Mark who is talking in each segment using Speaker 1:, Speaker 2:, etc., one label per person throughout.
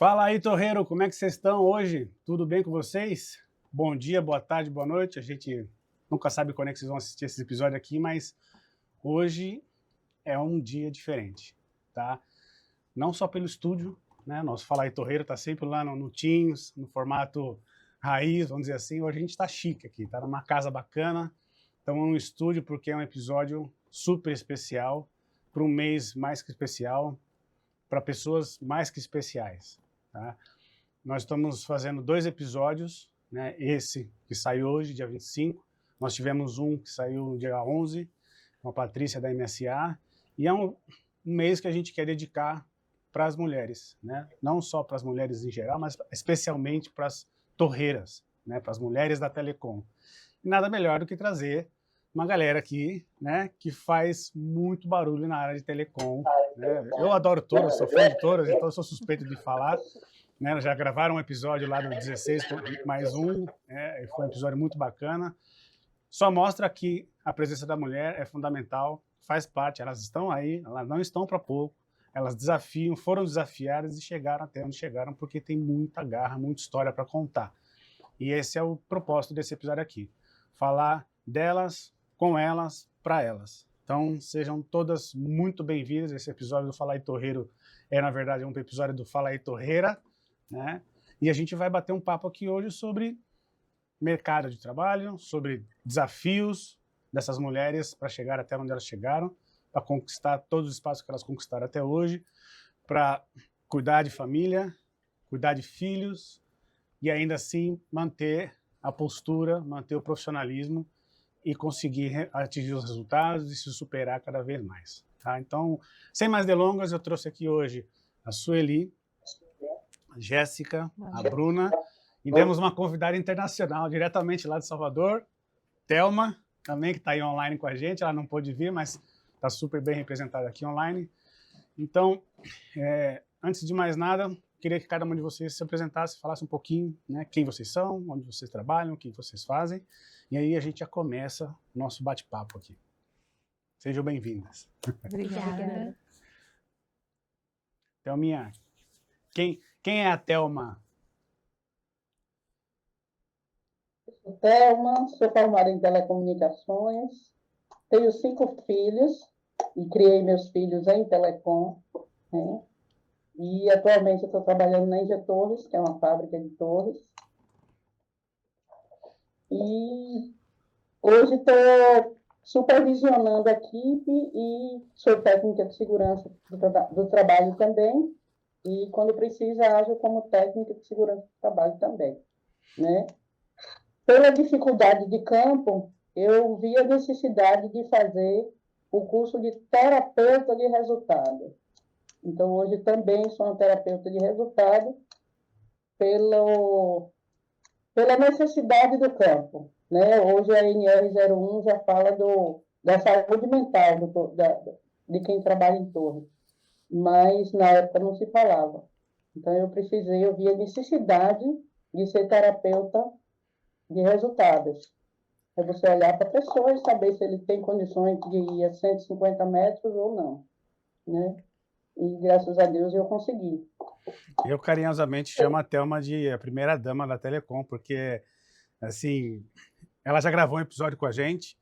Speaker 1: Fala aí, Torreiro, como é que vocês estão hoje? Tudo bem com vocês? Bom dia, boa tarde, boa noite. A gente nunca sabe quando é que vocês vão assistir esse episódio aqui, mas hoje é um dia diferente, tá? Não só pelo estúdio, né? Nosso Fala aí, Torreiro está sempre lá no Teams, no formato raiz, vamos dizer assim. Hoje a gente está chique aqui, tá numa casa bacana. Estamos no estúdio porque é um episódio super especial, para um mês mais que especial, para pessoas mais que especiais. Tá? Nós estamos fazendo 2 episódios, né? Esse que saiu hoje, dia 25. Nós tivemos um que saiu no dia 11, com a Patrícia da MSA. E é um mês que a gente quer dedicar para as mulheres, né? Não só para as mulheres em geral, mas especialmente para as torreiras, né? Para as mulheres da Telecom. E nada melhor do que trazer uma galera aqui, né, que faz muito barulho na área de telecom. Né? Eu adoro touros, sou fã de touros, então eu sou suspeito de falar. Né? Já gravaram um episódio lá do 16 mais um, e foi um episódio muito bacana. Só mostra que a presença da mulher é fundamental, faz parte, elas estão aí, elas não estão para pouco, elas desafiam, foram desafiadas e chegaram até onde chegaram porque tem muita garra, muita história para contar. E esse é o propósito desse episódio aqui, falar delas, com elas, para elas. Então, sejam todas muito bem-vindas. Esse episódio do Fala aí Torreiro é, na verdade, um episódio do Fala aí Torreira, né? E a gente vai bater um papo aqui hoje sobre mercado de trabalho, sobre desafios dessas mulheres para chegar até onde elas chegaram, para conquistar todos os espaços que elas conquistaram até hoje, para cuidar de família, cuidar de filhos e ainda assim manter a postura, manter o profissionalismo e conseguir atingir os resultados e se superar cada vez mais. Tá? Então, sem mais delongas, eu trouxe aqui hoje a Sueli, a Jéssica, a Bruna, e temos uma convidada internacional, diretamente lá de Salvador, Thelma, também, que está aí online com a gente. Ela não pôde vir, mas está super bem representada aqui online. Então, antes de mais nada, queria que cada uma de vocês se apresentasse, falasse um pouquinho, né, quem vocês são, onde vocês trabalham, o que vocês fazem, e aí a gente já começa o nosso bate-papo aqui. Sejam bem-vindas.
Speaker 2: Obrigada.
Speaker 1: Thelminha, quem é a Thelma?
Speaker 3: Sou Thelma, sou formada em telecomunicações, tenho 5 filhos e criei meus filhos em telecom, né? E atualmente eu estou trabalhando na Inge Torres, que é uma fábrica de torres. E hoje estou supervisionando a equipe e sou técnica de segurança do trabalho também. E quando precisa, ajo como técnica de segurança do trabalho também, né? Pela dificuldade de campo, eu vi a necessidade de fazer o curso de terapeuta de resultado. Então, hoje também sou uma terapeuta de resultado pela necessidade do campo. Né? Hoje a NR01 já fala da saúde mental de quem trabalha em torno, mas na época não se falava. Então, eu vi a necessidade de ser terapeuta de resultados. É você olhar para a pessoa e saber se ele tem condições de ir a 150 metros ou não. Né? E graças a Deus eu consegui.
Speaker 1: Eu carinhosamente chamo a Thelma de a primeira dama da Telecom, porque, assim, ela já gravou um episódio com a gente,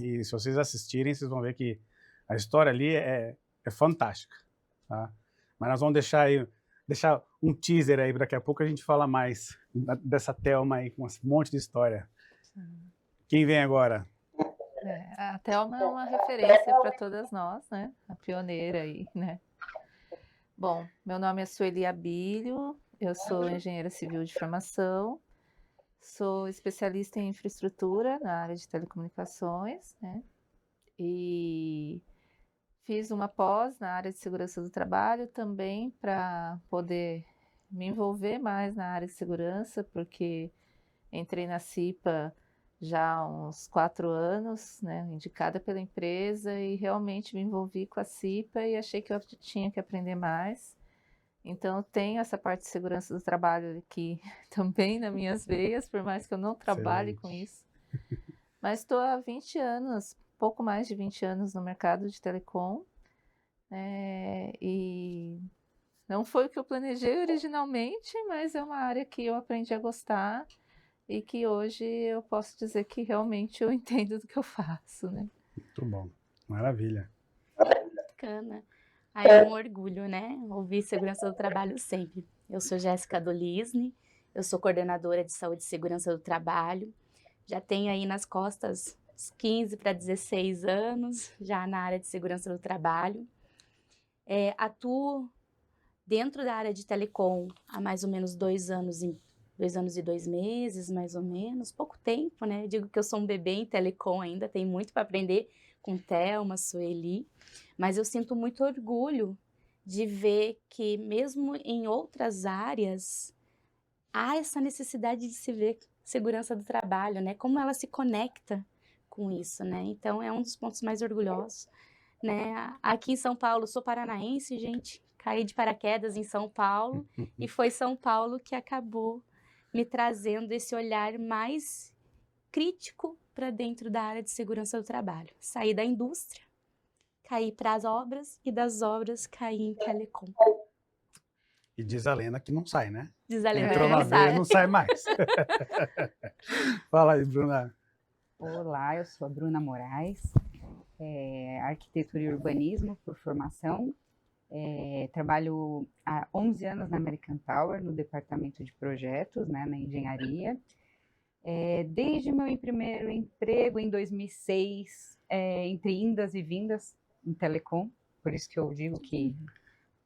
Speaker 1: e se vocês assistirem, vocês vão ver que a história ali é fantástica. Tá? Mas nós vamos deixar um teaser aí, daqui a pouco a gente fala mais dessa Thelma aí, com um monte de história. Quem vem agora?
Speaker 2: A Thelma é uma referência para todas nós, né? A pioneira aí, né? Bom, meu nome é Sueli Abílio, eu sou engenheira civil de formação, sou especialista em infraestrutura na área de telecomunicações, né? E fiz uma pós na área de segurança do trabalho também para poder me envolver mais na área de segurança, porque entrei na CIPA já há uns 4 anos, né, indicada pela empresa, e realmente me envolvi com a CIPA e achei que eu tinha que aprender mais. Então, eu tenho essa parte de segurança do trabalho aqui também nas minhas veias, por mais que eu não trabalhe com isso. Mas estou há 20 anos, pouco mais de 20 anos no mercado de telecom, e Não foi o que eu planejei originalmente, mas é uma área que eu aprendi a gostar e que hoje eu posso dizer que realmente eu entendo do que eu faço, né?
Speaker 1: Muito bom. Maravilha.
Speaker 4: Bacana. Aí é um orgulho, né? Ouvir segurança do trabalho sempre. Eu sou Jéssica Dolisne, eu sou coordenadora de saúde e segurança do trabalho. Já tenho aí nas costas uns 15 para 16 anos, já na área de segurança do trabalho. Atuo dentro da área de telecom há mais ou menos 2 anos, 2 anos e 2 meses, mais ou menos, pouco tempo, né? Eu digo que eu sou um bebê em telecom ainda, tem muito para aprender com Thelma, Sueli, mas eu sinto muito orgulho de ver que mesmo em outras áreas há essa necessidade de se ver segurança do trabalho, né? Como ela se conecta com isso, né? Então é um dos pontos mais orgulhosos, né? Aqui em São Paulo, sou paranaense, gente, caí de paraquedas em São Paulo e foi São Paulo que acabou me trazendo esse olhar mais crítico para dentro da área de segurança do trabalho. Saí da indústria, caí para as obras e das obras caí em telecom.
Speaker 1: E diz a lenda que não sai, né?
Speaker 4: Diz a lenda
Speaker 1: Entrou
Speaker 4: que
Speaker 1: uma
Speaker 4: não
Speaker 1: vez,
Speaker 4: sai.
Speaker 1: não sai mais. Fala aí, Bruna.
Speaker 5: Olá, eu sou a Bruna Moraes, arquitetura e urbanismo por formação. Trabalho há 11 anos na American Tower, no departamento de projetos, né, na engenharia. Desde meu primeiro emprego em 2006, entre indas e vindas em telecom, por isso que eu digo que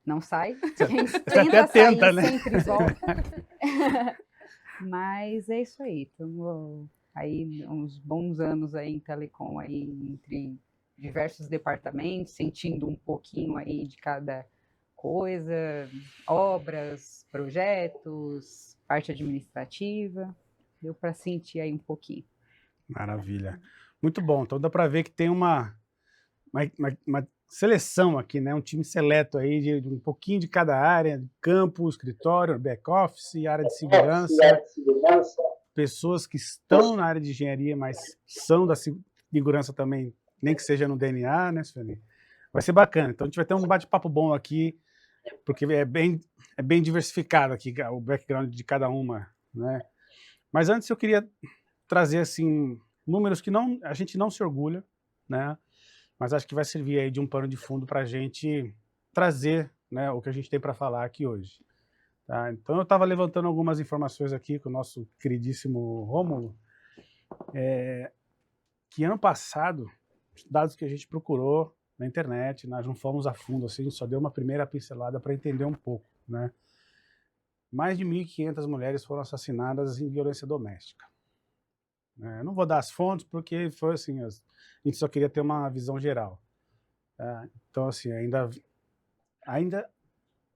Speaker 5: não sai. Quem tenta
Speaker 1: tenta,
Speaker 5: sair
Speaker 1: né?
Speaker 5: sempre volta. Mas é isso aí, estamos aí uns bons anos aí em telecom, aí entre diversos departamentos, sentindo um pouquinho aí de cada coisa, obras, projetos, parte administrativa, deu para sentir aí um pouquinho.
Speaker 1: Maravilha. Muito bom. Então dá para ver que tem uma seleção aqui, né? Um time seleto aí de um pouquinho de cada área, campo, escritório, back-office, área de segurança. Pessoas que estão na área de engenharia, mas são da segurança também, nem que seja no DNA, né, Sueli? Vai ser bacana. Então a gente vai ter um bate-papo bom aqui, porque é bem diversificado aqui o background de cada uma, né? Mas antes eu queria trazer assim números que a gente não se orgulha, né? Mas acho que vai servir aí de um pano de fundo para a gente trazer, né, o que a gente tem para falar aqui hoje. Tá? Então eu estava levantando algumas informações aqui com o nosso queridíssimo Rômulo, que ano passado, os dados que a gente procurou na internet, nós não fomos a fundo, assim, só deu uma primeira pincelada para entender um pouco, né? Mais de 1.500 mulheres foram assassinadas em violência doméstica. Eu não vou dar as fontes porque foi assim, a gente só queria ter uma visão geral. Então, assim, ainda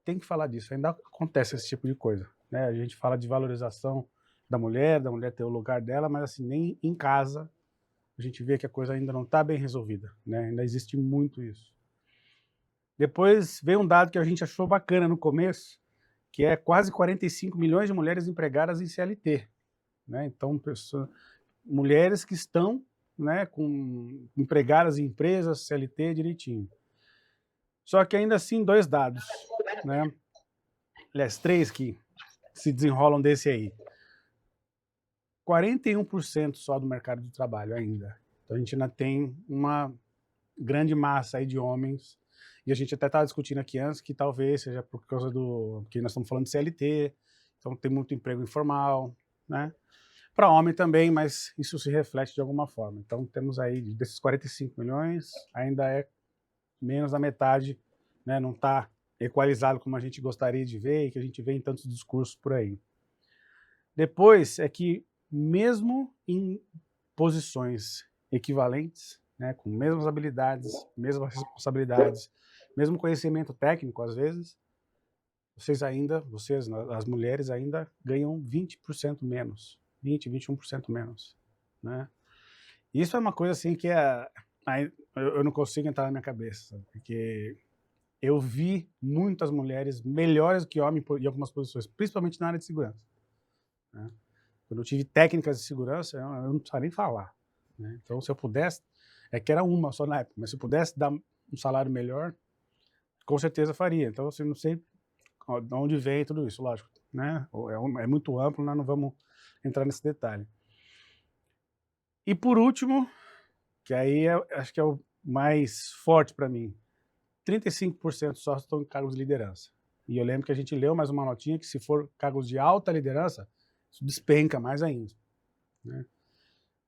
Speaker 1: tem que falar disso, ainda acontece esse tipo de coisa, né? A gente fala de valorização da mulher ter o lugar dela, mas assim, nem em casa a gente vê que a coisa ainda não está bem resolvida, né? Ainda existe muito isso. Depois veio um dado que a gente achou bacana no começo, que é quase 45 milhões de mulheres empregadas em CLT, né? Então, mulheres que estão, né, empregadas em empresas CLT direitinho. Só que ainda assim, 2 dados, né? Aliás, 3 que se desenrolam desse aí. 41% só do mercado de trabalho ainda. Então a gente ainda tem uma grande massa aí de homens, e a gente até estava discutindo aqui antes que talvez seja por causa que nós estamos falando de CLT, então tem muito emprego informal, né? Para homem também, mas isso se reflete de alguma forma. Então temos aí, desses 45 milhões, ainda é menos da metade, né? Não está equalizado como a gente gostaria de ver e que a gente vê em tantos discursos por aí. Depois é que, mesmo em posições equivalentes, né, com mesmas habilidades, mesmas responsabilidades, mesmo conhecimento técnico, às vezes, vocês, as mulheres, ainda ganham 20% menos, 20%, 21% menos, né? Isso é uma coisa assim que eu não consigo entrar na minha cabeça, sabe? Porque eu vi muitas mulheres melhores que homens em algumas posições, principalmente na área de segurança, né? Quando eu tive técnicas de segurança, eu não precisava nem falar, né? Então, se eu pudesse, que era uma só na época, mas se eu pudesse dar um salário melhor, com certeza faria. Então, assim, não sei de onde vem tudo isso, lógico, né? É muito amplo, nós não vamos entrar nesse detalhe. E por último, que aí acho que é o mais forte para mim, 35% só estão em cargos de liderança. E eu lembro que a gente leu mais uma notinha que se for cargos de alta liderança, isso despenca mais ainda, né?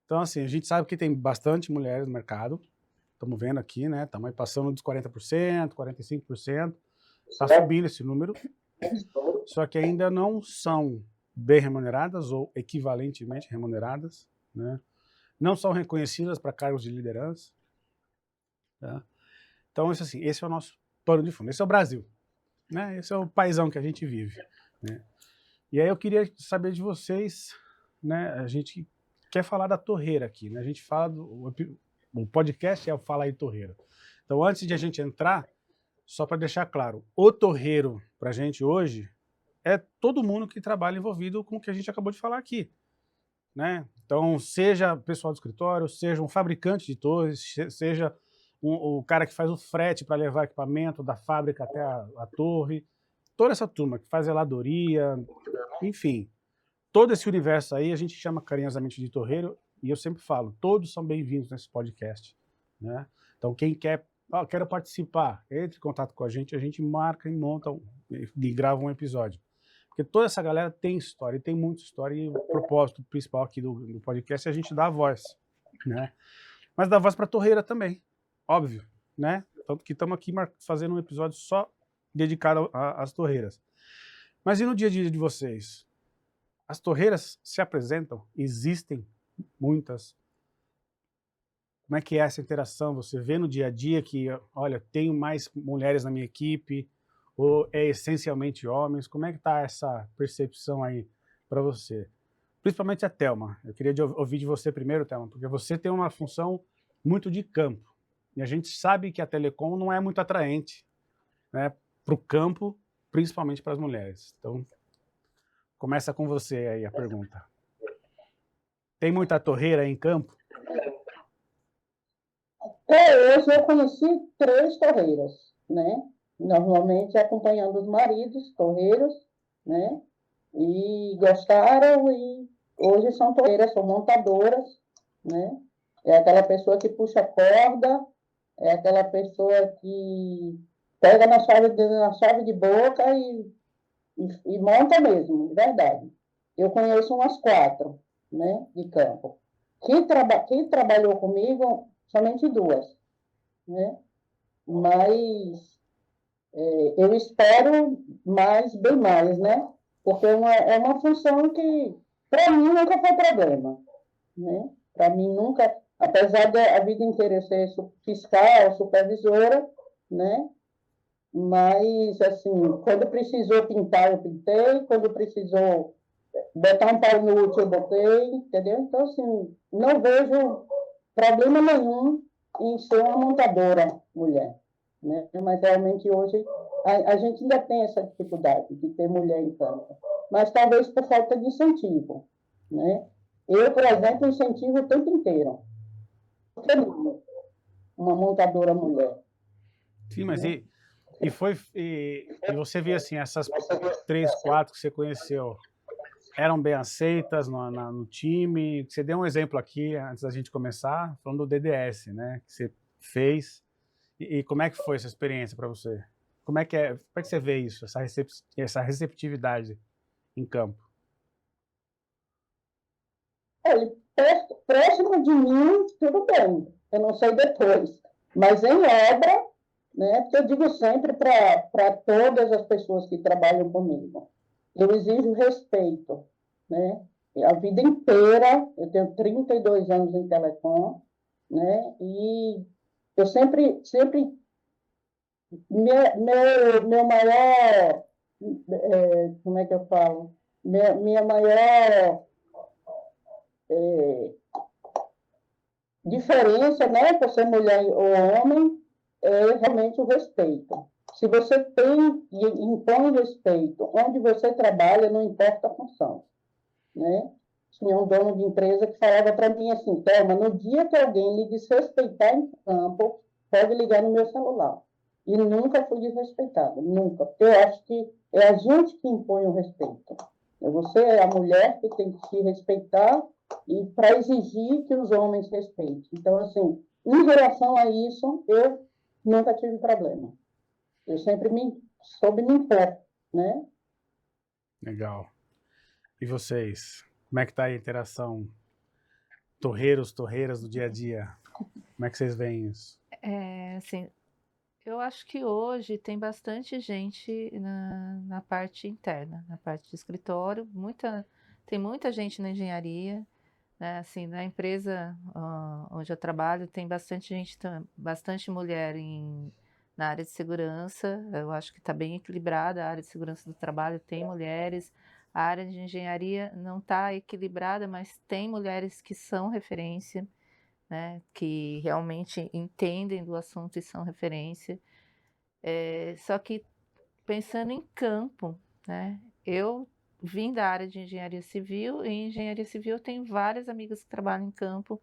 Speaker 1: Então, assim, a gente sabe que tem bastante mulheres no mercado, estamos vendo aqui, né? Estamos aí passando dos 40%, 45%, está subindo esse número, só que ainda não são bem remuneradas ou equivalentemente remuneradas, né? Não são reconhecidas para cargos de liderança, tá? Então, isso, assim, esse é o nosso pano de fundo, esse é o Brasil, né? Esse é o paizão que a gente vive, né? E aí eu queria saber de vocês, né? A gente quer falar da torreira aqui, né? A gente fala o podcast é o Fala aí Torreira. Então, antes de a gente entrar, só para deixar claro, o torreiro para a gente hoje é todo mundo que trabalha envolvido com o que a gente acabou de falar aqui, né? Então, seja pessoal do escritório, seja um fabricante de torres, seja o cara que faz o frete para levar equipamento da fábrica até a torre, toda essa turma que faz zeladoria, enfim, todo esse universo aí a gente chama carinhosamente de torreiro, e eu sempre falo, todos são bem-vindos nesse podcast, né? Então, quem quer, quero participar, entre em contato com a gente marca e monta e grava um episódio. Porque toda essa galera tem história, e tem muita história, e o propósito principal aqui do podcast é a gente dar a voz, né? Mas dar voz para a torreira também, óbvio, né? Tanto que estamos aqui fazendo um episódio só dedicado às torreiras. Mas e no dia a dia de vocês? As torreiras se apresentam? Existem muitas? Como é que é essa interação? Você vê no dia a dia que, olha, tenho mais mulheres na minha equipe, ou é essencialmente homens? Como é que está essa percepção aí para você? Principalmente a Thelma. Eu queria ouvir de você primeiro, Thelma, porque você tem uma função muito de campo. E a gente sabe que a telecom não é muito atraente, né, para o campo, principalmente para as mulheres. Então, começa com você aí a pergunta. Tem muita torreira aí em campo?
Speaker 3: Até hoje eu conheci 3 torreiras, né? Normalmente acompanhando os maridos, torreiros, né? E gostaram e hoje são torreiras, são montadoras, né? É aquela pessoa que puxa a corda, é aquela pessoa que pega na chave de boca e monta mesmo, de verdade. Eu conheço umas 4, né, de campo. Quem trabalhou comigo, somente 2, né? Mas eu espero bem mais, né? Porque é uma função que, para mim, nunca foi problema, né? Para mim, nunca, apesar da vida inteira eu ser fiscal, supervisora, né? Mas, assim, quando precisou pintar, eu pintei, quando precisou botar um pau no útil, eu botei, entendeu? Então, assim, não vejo problema nenhum em ser uma montadora mulher, né? Mas realmente hoje a gente ainda tem essa dificuldade de ter mulher em campo, mas talvez por falta de incentivo, né? Eu, por exemplo, incentivo o tempo inteiro. Uma montadora mulher.
Speaker 1: Sim, mas e você vê assim, essas 3, 4 que você conheceu, eram bem aceitas no time? Você deu um exemplo aqui, antes da gente começar, falando do DDS, né, que você fez, e como é que foi essa experiência para você? Como é que você vê isso, essa receptividade em campo?
Speaker 3: Olha, próximo de mim, tudo bem, eu não sei depois, mas em obra, né, porque eu digo sempre para todas as pessoas que trabalham comigo, eu exijo respeito, né? A vida inteira, eu tenho 32 anos em telecom, né? E eu sempre meu maior, como é que eu falo? Minha maior diferença, né, por ser mulher ou homem, é realmente o respeito. Se você tem e impõe respeito onde você trabalha, não importa a função, né? Tinha um dono de empresa que falava para mim assim, Thelma, no dia que alguém lhe desrespeitar em campo, pode ligar no meu celular. E nunca fui desrespeitada, nunca. Porque eu acho que É a gente que impõe o respeito. Você é a mulher que tem que se respeitar e para exigir que os homens respeitem. Então, assim, em relação a isso, eu nunca tive problema. Eu sempre soube me impor, né?
Speaker 1: Legal. E vocês? Como é que tá a interação? Torreiros, torreiras do dia a dia. Como é que vocês veem isso?
Speaker 2: Assim, eu acho que hoje tem bastante gente na parte interna, na parte de escritório, tem muita gente na engenharia, né? Assim, na empresa onde eu trabalho tem bastante gente, bastante mulher na área de segurança. Eu acho que está bem equilibrada a área de segurança do trabalho, tem mulheres. A área de engenharia não está equilibrada, mas tem mulheres que são referência, né? Que realmente entendem do assunto e são referência. Só que pensando em campo, né? Eu vim da área de engenharia civil, e em engenharia civil eu tenho várias amigas que trabalham em campo,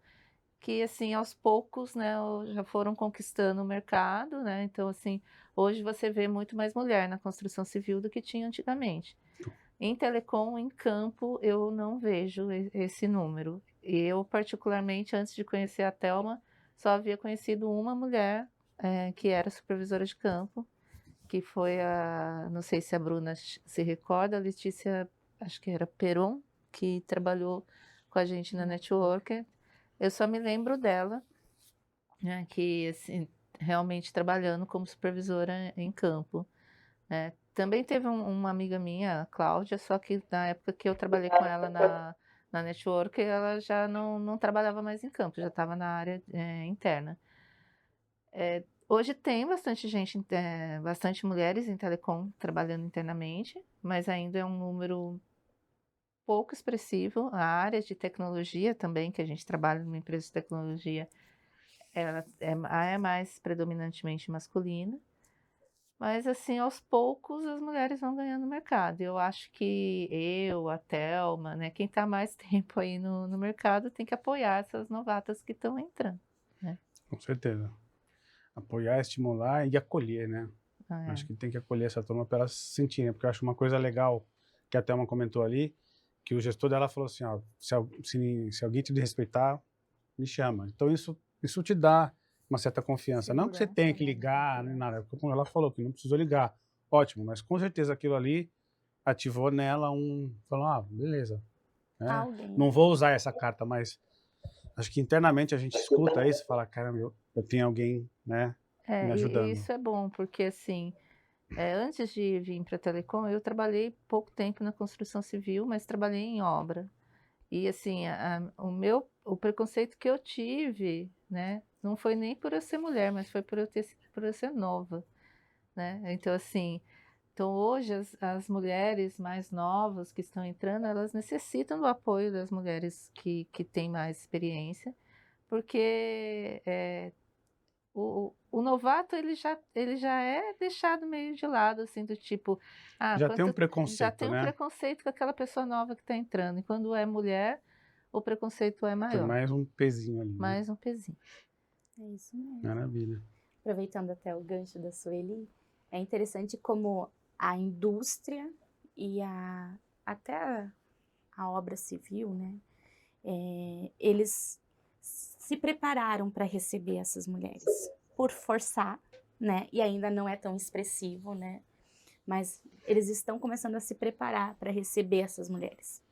Speaker 2: que assim, aos poucos, né, já foram conquistando o mercado, né? Então, assim, hoje você vê muito mais mulher na construção civil do que tinha antigamente. Em telecom, em campo, eu não vejo esse número. Eu, particularmente, antes de conhecer a Thelma, só havia conhecido uma mulher, que era supervisora de campo, que foi não sei se a Bruna se recorda, a Letícia, acho que era Peron, que trabalhou com a gente na Networker. Eu só me lembro dela, né, que assim, realmente trabalhando como supervisora em campo, né. Também teve uma amiga minha, a Cláudia, só que na época que eu trabalhei com ela na Networker, ela já não trabalhava mais em campo, já estava na área interna. Hoje tem bastante gente, bastante mulheres em telecom trabalhando internamente, mas ainda é um número pouco expressivo. A área de tecnologia também, que a gente trabalha numa empresa de tecnologia, ela é mais predominantemente masculina. Mas assim, aos poucos as mulheres vão ganhando mercado. Eu acho que a Thelma, né, quem está mais tempo aí no mercado tem que apoiar essas novatas que estão entrando, né?
Speaker 1: Com certeza. Apoiar, estimular e acolher, né? Acho que tem que acolher essa turma para elas se sentirem, porque eu acho uma coisa legal que a Thelma comentou ali, que o gestor dela falou assim, ó, se alguém te respeitar, me chama. Então isso te dá uma certa confiança. Não que você tenha que ligar, nem nada, como ela falou, que não precisou ligar. Ótimo, mas com certeza aquilo ali ativou nela falou, beleza. Né? Não vou usar essa carta, mas acho que internamente a gente escuta isso e fala, caramba, eu tenho alguém, né, me
Speaker 2: E
Speaker 1: ajudando.
Speaker 2: isso é bom, porque assim, antes de vir para a Telecom, eu trabalhei pouco tempo na construção civil, mas trabalhei em obra. E assim, o preconceito que eu tive, né, não foi nem por eu ser mulher, mas foi por eu ser nova, né? Então assim, hoje as mulheres mais novas que estão entrando, elas necessitam do apoio das mulheres que têm mais experiência, porque o novato ele já é deixado meio de lado, assim, do tipo,
Speaker 1: Já tem um
Speaker 2: já
Speaker 1: preconceito,
Speaker 2: tem um
Speaker 1: né?
Speaker 2: preconceito com aquela pessoa nova que está entrando, e quando é mulher, o preconceito é
Speaker 1: Tem
Speaker 2: maior,
Speaker 1: mais um pezinho ali, né?
Speaker 2: mais um pezinho.
Speaker 4: É isso mesmo.
Speaker 1: Maravilha.
Speaker 4: Aproveitando até o gancho da Sueli, é interessante como a indústria e até a obra civil, né? Eles se prepararam para receber essas mulheres, por forçar, né? E ainda não é tão expressivo, né? Mas eles estão começando a se preparar para receber essas mulheres.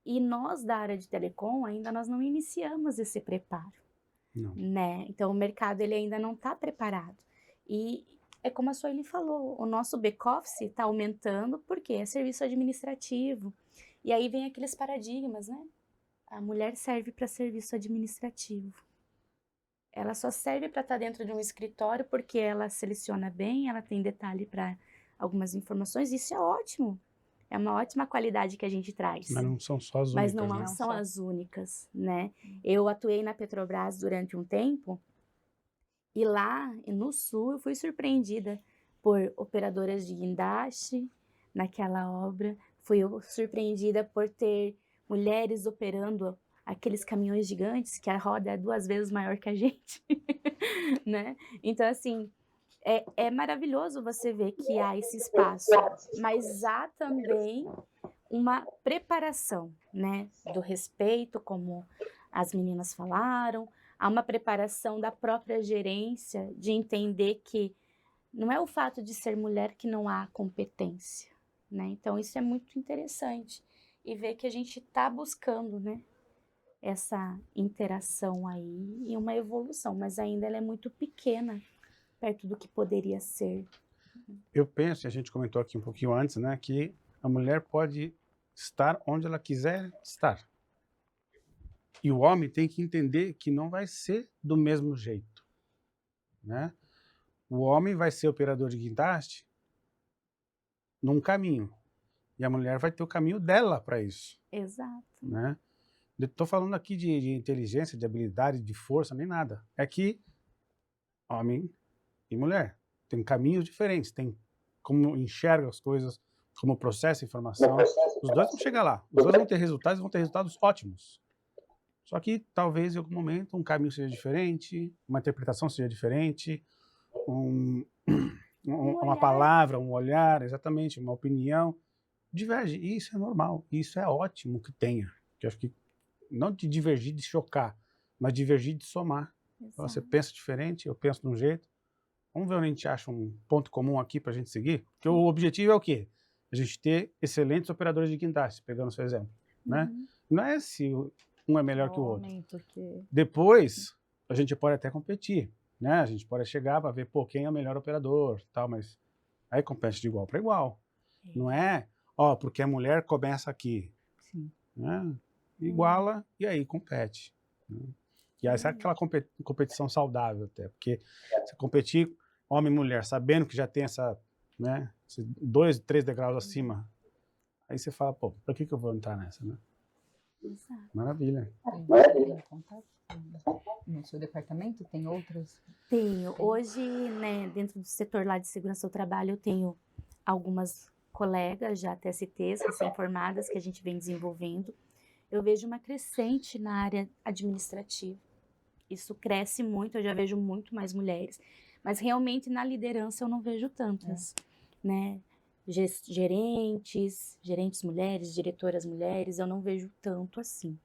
Speaker 4: E nós da área de telecom ainda nós não iniciamos esse preparo,
Speaker 1: Não.
Speaker 4: né? Então o mercado ele ainda não está preparado. E é como a Sueli falou, o nosso back-office está aumentando porque é serviço administrativo. E aí vem aqueles paradigmas, né? A mulher serve para serviço administrativo. Ela só serve para estar dentro de um escritório porque ela seleciona bem, ela tem detalhe para algumas informações. Isso é ótimo. É uma ótima qualidade que a gente traz.
Speaker 1: Mas não são só as únicas,
Speaker 4: Mas não
Speaker 1: né?
Speaker 4: são as únicas, né? Eu atuei na Petrobras durante um tempo e lá no Sul eu fui surpreendida por operadoras de guindaste naquela obra. Fui surpreendida por ter mulheres operando aqueles caminhões gigantes que a roda é 2 vezes maior que a gente, né? Então, assim, é maravilhoso você ver que há esse espaço, mas há também uma preparação, né, do respeito, como as meninas falaram, há uma preparação da própria gerência de entender que não é o fato de ser mulher que não há competência, né? Então isso é muito interessante e ver que a gente está buscando, né, essa interação aí e uma evolução, mas ainda ela é muito pequena perto do que poderia ser.
Speaker 1: Eu penso, e a gente comentou aqui um pouquinho antes, né, que a mulher pode estar onde ela quiser estar. E o homem tem que entender que não vai ser do mesmo jeito, né? O homem vai ser operador de guindaste num caminho, e a mulher vai ter o caminho dela para isso,
Speaker 4: Exato.
Speaker 1: né? Eu estou falando aqui de inteligência, de habilidade, de força, nem nada. É que homem e mulher têm caminhos diferentes, tem como enxerga as coisas, como processa a informação. Os dois vão chegar lá, os dois vão ter resultados ótimos. Só que talvez em algum momento um caminho seja diferente, uma interpretação seja diferente, uma palavra, um olhar, exatamente, uma opinião diverge. E isso é normal, e isso é ótimo que tenha. Que eu acho que não de divergir, de chocar, mas divergir de somar. Então, você pensa diferente, eu penso de um jeito. Vamos ver onde a gente acha um ponto comum aqui para a gente seguir? Porque o objetivo é o quê? A gente ter excelentes operadores de guindaste, pegando o seu exemplo, né? Não é se um é melhor que o outro. Depois, a gente pode até competir, né? A gente pode chegar para ver, pô, quem é o melhor operador, tal, mas aí compete de igual para igual. Não é, ó, porque a mulher começa aqui,
Speaker 5: Sim.
Speaker 1: né? Iguala e aí compete, né? E aí sabe aquela competição saudável até, porque se competir homem e mulher, sabendo que já tem essa, né, 2, 3 degraus acima, aí você fala, pô, pra que eu vou entrar nessa, né?
Speaker 4: Exato.
Speaker 1: Maravilha.
Speaker 5: Tem contato? No seu departamento tem outros?
Speaker 4: Tenho. Hoje, né, dentro do setor lá de segurança do trabalho, eu tenho algumas colegas já TSTs, recém-formadas, que a gente vem desenvolvendo. Eu vejo uma crescente na área administrativa. Isso cresce muito, eu já vejo muito mais mulheres. Mas realmente na liderança eu não vejo tantas, né? Gerentes mulheres, diretoras mulheres, eu não vejo tanto assim,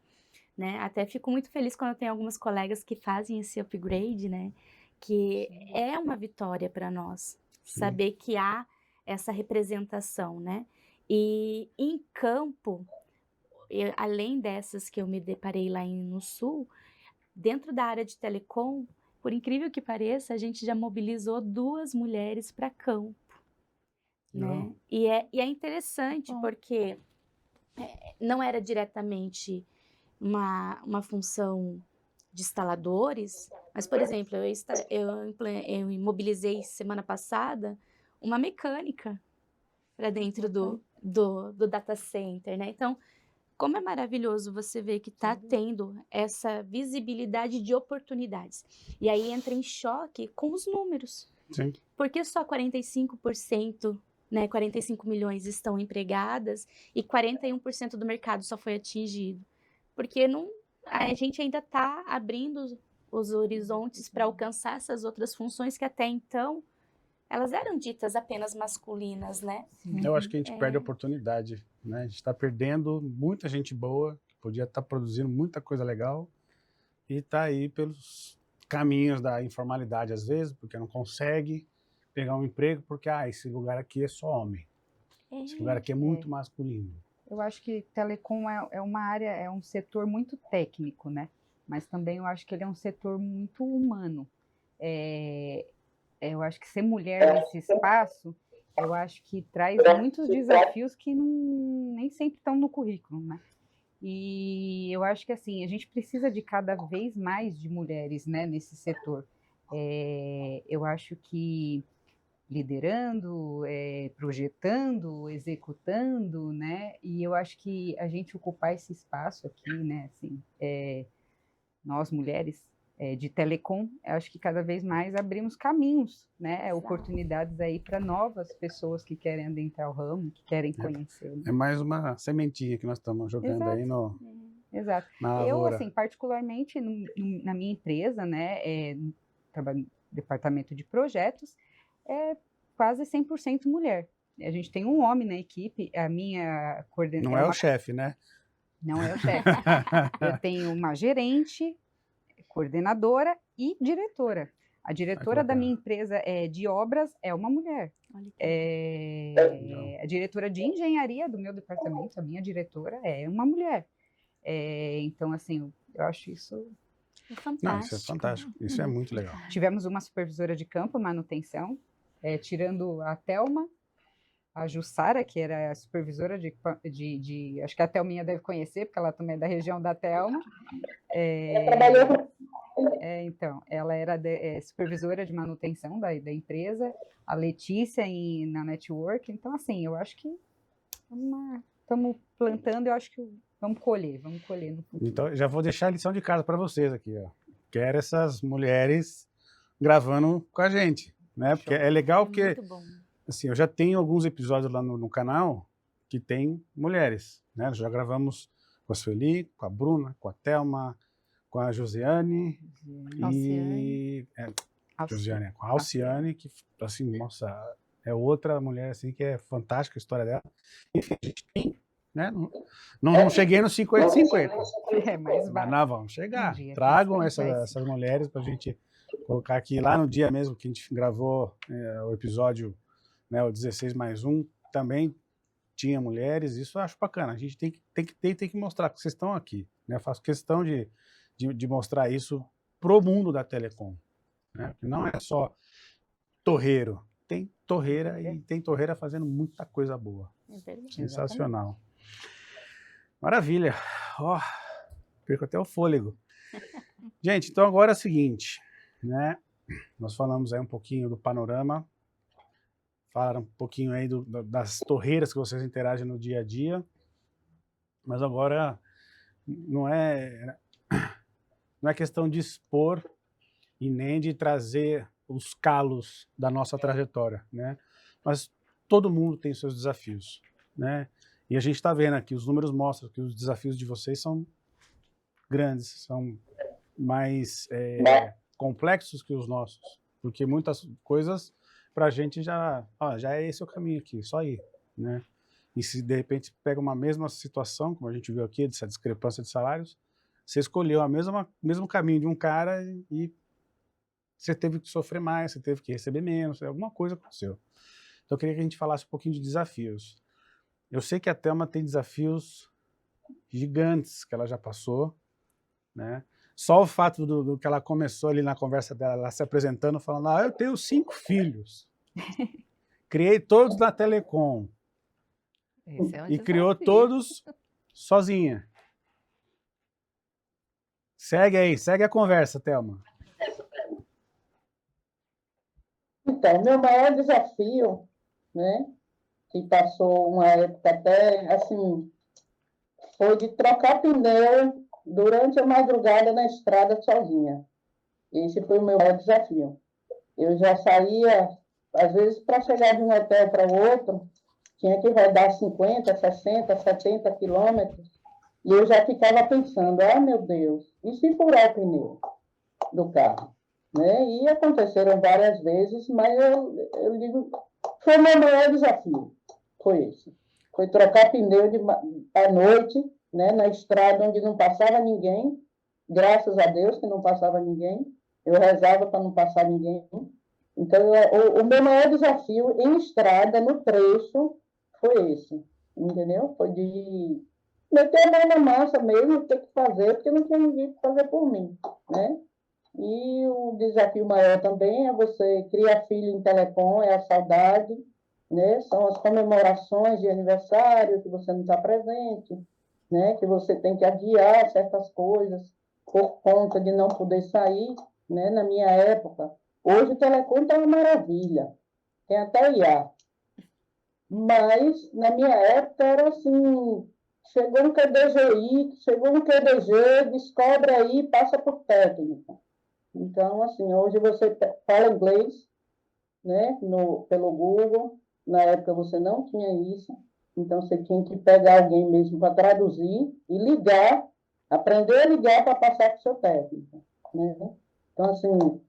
Speaker 4: né? Até fico muito feliz quando eu tenho algumas colegas que fazem esse upgrade, né? Que é uma vitória para nós, saber que há essa representação, né? E em campo, além dessas que eu me deparei lá no Sul, dentro da área de telecom, por incrível que pareça, a gente já mobilizou 2 mulheres para campo, né? E é interessante porque não era diretamente uma função de instaladores, mas, por exemplo, eu mobilizei semana passada uma mecânica para dentro do data center, né? Então, como é maravilhoso você ver que está tendo essa visibilidade de oportunidades. E aí entra em choque com os números.
Speaker 1: Sim.
Speaker 4: Porque só 45%, né, 45 milhões estão empregadas e 41% do mercado só foi atingido. Porque a gente ainda está abrindo os horizontes para alcançar essas outras funções que até então elas eram ditas apenas masculinas, né?
Speaker 1: Eu acho que a gente perde a oportunidade, né? A gente está perdendo muita gente boa, que podia estar produzindo muita coisa legal e está aí pelos caminhos da informalidade, às vezes, porque não consegue pegar um emprego, porque esse lugar aqui é só homem. Esse lugar aqui é muito masculino.
Speaker 5: Eu acho que telecom é uma área, é um setor muito técnico, né? Mas também eu acho que ele é um setor muito humano. Eu acho que ser mulher nesse espaço, eu acho que traz muitos desafios que nem sempre estão no currículo, né? E eu acho que assim, a gente precisa de cada vez mais de mulheres, né, nesse setor. Eu acho que liderando, projetando, executando, né? E eu acho que a gente ocupar esse espaço aqui, né, assim, nós mulheres de telecom, eu acho que cada vez mais abrimos caminhos, né, oportunidades aí para novas pessoas que querem adentrar o ramo, que querem conhecer. Né?
Speaker 1: É mais uma sementinha que nós estamos jogando aí no...
Speaker 5: Exato. Eu, assim, particularmente na minha empresa, né, trabalho no departamento de projetos, é quase 100% mulher. A gente tem um homem na equipe, a minha coordenadora...
Speaker 1: Não é o chefe, né?
Speaker 5: Não é o chefe. Eu tenho uma gerente, coordenadora e diretora. A diretora da
Speaker 1: bacana.
Speaker 5: minha empresa de obras é uma mulher.
Speaker 4: Olha que
Speaker 5: A diretora de engenharia do meu departamento, a minha diretora, é uma mulher. Então, assim, eu acho isso...
Speaker 4: é
Speaker 1: Não, isso
Speaker 4: fantástico.
Speaker 1: é fantástico. Isso é muito legal.
Speaker 5: Tivemos uma supervisora de campo, manutenção, tirando a Thelma, a Jussara, que era a supervisora acho que a Thelminha deve conhecer, porque ela também é da região da Thelma.
Speaker 3: Eu trabalhei com
Speaker 5: Então, ela era supervisora de manutenção da empresa, a Letícia na Network. Então, assim, eu acho que estamos plantando, eu acho que vamos colher no futuro.
Speaker 1: Então, já vou deixar a lição de casa para vocês aqui, ó. Quero essas mulheres gravando com a gente, né? Porque é legal, porque
Speaker 4: Muito bom.
Speaker 1: assim, eu já tenho alguns episódios lá no canal que tem mulheres, né? Já gravamos com a Sueli, com a Bruna, com a Thelma, com a Josiane e... Josiane, com a Alciane, que, assim, nossa, é outra mulher, assim, que é fantástica a história dela. Enfim, a gente tem, né? Não cheguei no 50-50.
Speaker 5: Mas
Speaker 1: Mas nós vamos chegar.
Speaker 5: Um dia,
Speaker 1: Tragam
Speaker 5: vai
Speaker 1: essas mulheres para a gente colocar aqui lá no dia mesmo que a gente gravou o episódio, né, o 16+1, também tinha mulheres. Isso eu acho bacana. A gente tem que mostrar que vocês estão aqui, né? Eu faço questão de mostrar isso pro mundo da telecom, né? Que não é só torreiro. Tem torreira e tem torreira fazendo muita coisa boa.
Speaker 4: É verdade.
Speaker 1: Sensacional. Maravilha. Ó, perco até o fôlego. Gente, então agora é o seguinte, né? Nós falamos aí um pouquinho do panorama, falaram um pouquinho aí das torreiras que vocês interagem no dia a dia, mas agora não é questão de expor e nem de trazer os calos da nossa trajetória, né? Mas todo mundo tem seus desafios, né? E a gente está vendo aqui, os números mostram que os desafios de vocês são grandes, são mais complexos que os nossos, porque muitas coisas para a gente já é esse o caminho aqui, só ir, né? E se de repente pega uma mesma situação, como a gente viu aqui, dessa discrepância de salários, você escolheu o mesmo caminho de um cara e você teve que sofrer mais, você teve que receber menos, alguma coisa aconteceu. Então eu queria que a gente falasse um pouquinho de desafios. Eu sei que a Thelma tem desafios gigantes que ela já passou, né? Só o fato do que ela começou ali na conversa dela, ela se apresentando, falando, eu tenho 5 filhos, criei todos na Telecom,
Speaker 2: Esse é um
Speaker 1: e criou
Speaker 2: desafio.
Speaker 1: todos sozinha. Segue aí, segue a conversa, Thelma.
Speaker 3: Então, meu maior desafio, né, que passou uma época até, assim, foi de trocar pneu durante a madrugada na estrada sozinha. Esse foi o meu maior desafio. Eu já saía, às vezes, para chegar de um hotel para o outro, tinha que rodar 50, 60, 70 quilômetros, e eu já ficava pensando, meu Deus, e se furar o pneu do carro? Né? E aconteceram várias vezes, mas eu digo, foi o meu maior desafio, foi esse. Foi trocar pneu à noite, né, na estrada onde não passava ninguém, graças a Deus que não passava ninguém, eu rezava para não passar ninguém. Então, o meu maior desafio em estrada, no trecho, foi esse, entendeu? Foi de meter a mão na massa mesmo, ter que fazer, porque não tinha ninguém para fazer por mim, né? E o desafio maior também é você criar filho em telecom, é a saudade, né? São as comemorações de aniversário que você não está presente, né? Que você tem que adiar certas coisas por conta de não poder sair, né? Na minha época. Hoje o telecom está uma maravilha, tem até IA. Mas na minha época era assim, chegou um QDGI, chegou um QDG, descobre aí, passa por técnico. Então, assim, hoje você fala inglês, né, pelo Google. Na época você não tinha isso. Então, você tinha que pegar alguém mesmo para traduzir e ligar, aprender a ligar para passar para o seu técnico, né? Então, assim,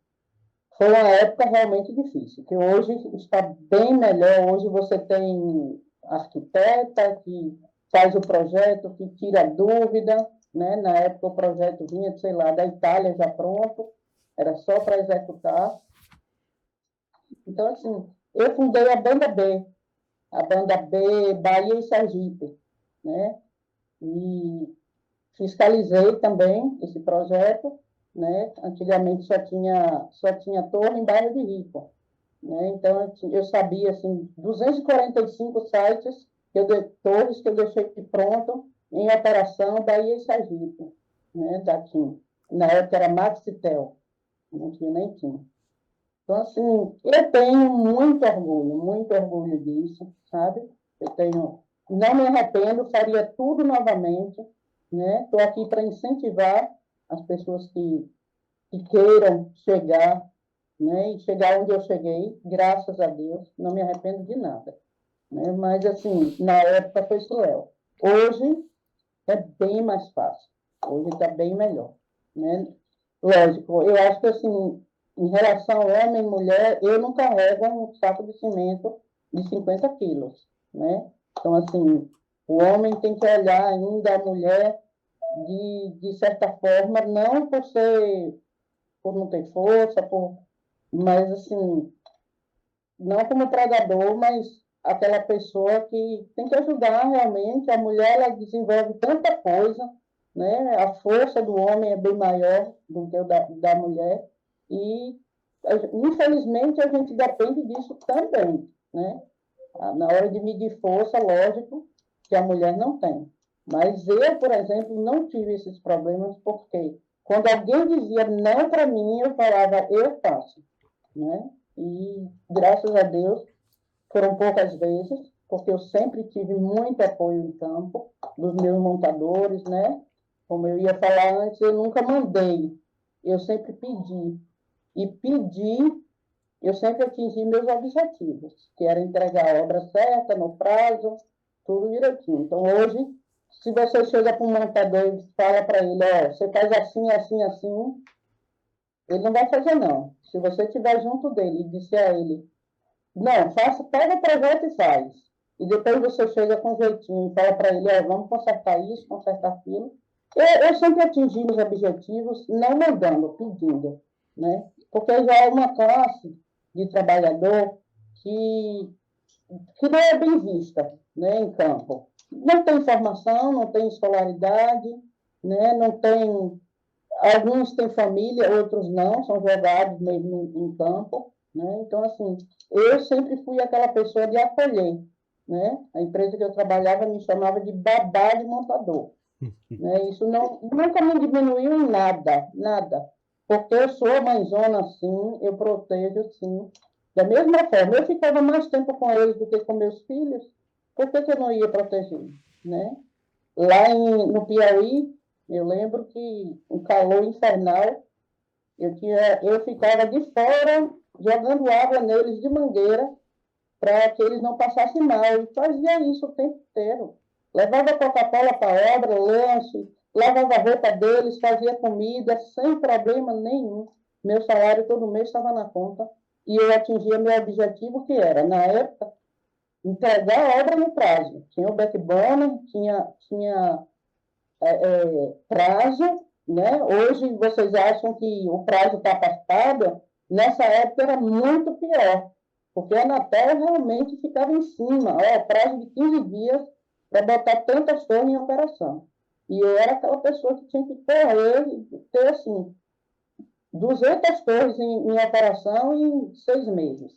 Speaker 3: foi uma época realmente difícil, que hoje está bem melhor. Hoje você tem arquiteta que faz o projeto, que tira a dúvida, né? Na época o projeto vinha, sei lá, da Itália já pronto, era só para executar. Então, assim, eu fundei a banda B, Bahia e Sergipe, né? E fiscalizei também esse projeto, né? Antigamente só tinha torre em bairro de rico, né? Então eu sabia assim 245 sites torres que eu deixei pronto em operação Bahia e Sergipe, né? Daqui na época era Maxitel, não tinha nem tinha. Então assim eu tenho muito orgulho disso, sabe? Eu tenho, não me arrependo, faria tudo novamente, né? Estou aqui para incentivar as pessoas que queiram chegar, né? E chegar onde eu cheguei, graças a Deus, não me arrependo de nada, né? Mas, assim, na época foi cruel. Hoje é bem mais fácil, hoje está bem melhor, né? Lógico, eu acho que, assim, em relação ao homem e mulher, eu não carrego um saco de cimento de 50 quilos, né? Então, assim, o homem tem que olhar ainda a mulher de certa forma, não por não ter força, mas assim, não como pregador, mas aquela pessoa que tem que ajudar realmente. A mulher, ela desenvolve tanta coisa, né? A força do homem é bem maior do que da mulher, e infelizmente a gente depende disso também, né? Na hora de medir força, lógico que a mulher não tem. Mas eu, por exemplo, não tive esses problemas porque quando alguém dizia não para mim, eu falava, eu faço, né? E graças a Deus foram poucas vezes, porque eu sempre tive muito apoio em campo dos meus montadores, né? Como eu ia falar antes, eu nunca mandei, eu sempre pedi. E pedir eu sempre atingi meus objetivos, que era entregar a obra certa, no prazo, tudo direitinho. Então, hoje, se você chega para um montador e fala para ele, ó, você faz assim, assim, assim, ele não vai fazer, não. Se você estiver junto dele e disser a ele, não, pega o projeto e faz. E depois você chega com jeitinho e fala para ele, ó, vamos consertar isso, consertar aquilo. Eu sempre atingi os objetivos, não mandando, pedindo, né? Porque já é uma classe de trabalhador que não é bem vista, né, em campo. Não tem formação, não tem escolaridade, né, não tem... Alguns têm família, outros não, são jogados mesmo em campo, né? Então, assim, eu sempre fui aquela pessoa de acolher, né? A empresa que eu trabalhava me chamava de babá de montador, né? Isso nunca me diminuiu em nada, nada. Porque eu sou mãezona, sim, eu protejo, sim. Da mesma forma, eu ficava mais tempo com eles do que com meus filhos, por que eu não ia proteger, né? Lá no Piauí, eu lembro que um calor infernal, eu ficava de fora jogando água neles de mangueira para que eles não passassem mal. E fazia isso o tempo inteiro. Levava Coca-Cola para a obra, lanche, lavava a roupa deles, fazia comida, sem problema nenhum. Meu salário todo mês estava na conta e eu atingia meu objetivo, que era, na época, entregar a obra no prazo. Tinha o backbone, tinha prazo, né? Hoje vocês acham que o prazo está apertado, nessa época era muito pior, porque a Anatel realmente ficava em cima, prazo de 15 dias para botar tantas torres em operação. E eu era aquela pessoa que tinha que correr e ter, assim, 200 torres em operação em 6 meses.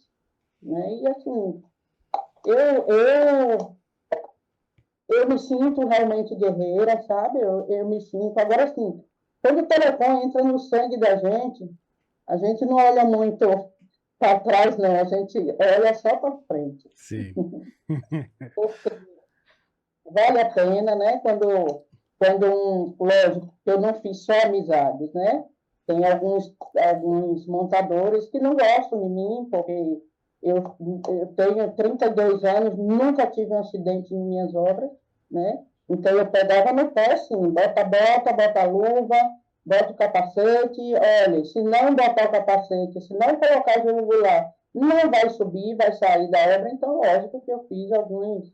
Speaker 3: Né? E, assim, eu me sinto realmente guerreira, sabe? Eu me sinto. Agora, assim, quando o telefone entra no sangue da gente, a gente não olha muito para trás, não. A gente olha só para frente.
Speaker 1: Sim.
Speaker 3: Porque vale a pena, né? Lógico, eu não fiz só amizades, né? Tem alguns montadores que não gostam de mim, porque eu tenho 32 anos, nunca tive um acidente em minhas obras, né? Então eu pegava no pé, sim, bota luva, bota o capacete, olha, se não botar o capacete, se não colocar o regular, não vai subir, vai sair da obra, então lógico que eu fiz alguns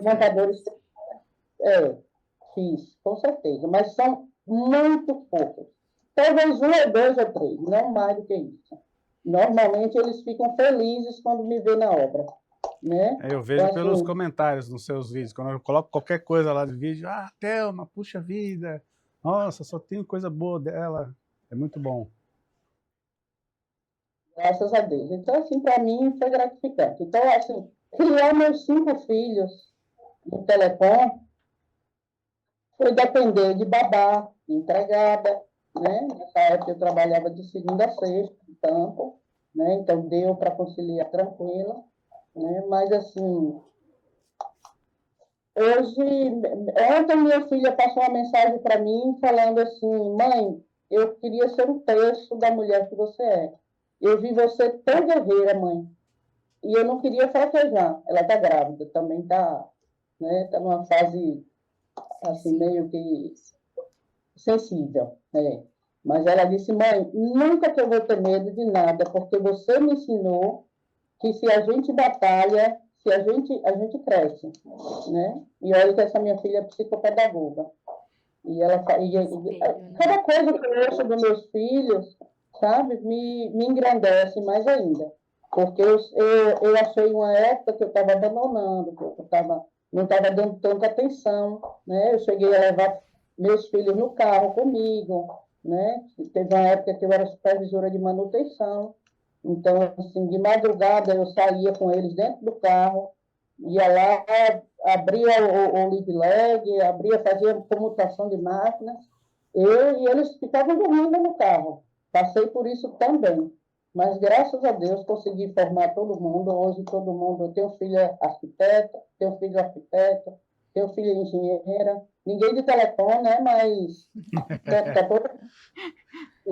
Speaker 3: montadores, fiz, com certeza, mas são muito poucos. Talvez 1 ou 2 ou 3, não mais do que isso. Normalmente eles ficam felizes quando me vê na obra, né?
Speaker 1: Eu vejo
Speaker 3: Então,
Speaker 1: pelos
Speaker 3: assim,
Speaker 1: comentários nos seus vídeos, quando eu coloco qualquer coisa lá no vídeo, Thelma, puxa vida, nossa, só tenho coisa boa dela, é muito bom.
Speaker 3: graças a Deus. Então, assim, para mim foi gratificante. Então, assim, criar meus 5 filhos no Telecom foi depender de babá, de empregada, né? Nessa época eu trabalhava de segunda a sexta, no campo, né? Então deu para conciliar tranquila, né? Mas assim, ontem minha filha passou uma mensagem para mim falando assim, mãe, eu queria ser um terço da mulher que você é. Eu vi você tão guerreira, mãe, e eu não queria fraquejar. Ela está grávida, também está, né? Tá numa fase assim meio que sensível, né? Mas ela disse, mãe, nunca que eu vou ter medo de nada, porque você me ensinou que se a gente batalha, se a gente cresce, né? E olha que essa minha filha é psicopedagoga. E ela cada coisa que eu ouço dos meus filhos, sabe, me engrandece mais ainda. Porque eu achei uma época que eu estava abandonando, que eu não estava dando tanta atenção, né? Eu cheguei a levar meus filhos no carro comigo, né? Teve uma época que eu era supervisora de manutenção, então, assim, de madrugada eu saía com eles dentro do carro, ia lá, abria o lead lag, fazia comutação de máquinas, e eles ficavam dormindo no carro. Passei por isso também. Mas, graças a Deus, consegui formar todo mundo. Hoje, todo mundo. Eu tenho filha arquiteta, tenho filho arquiteto, tenho filha engenheira. Ninguém de telecom, né? Mas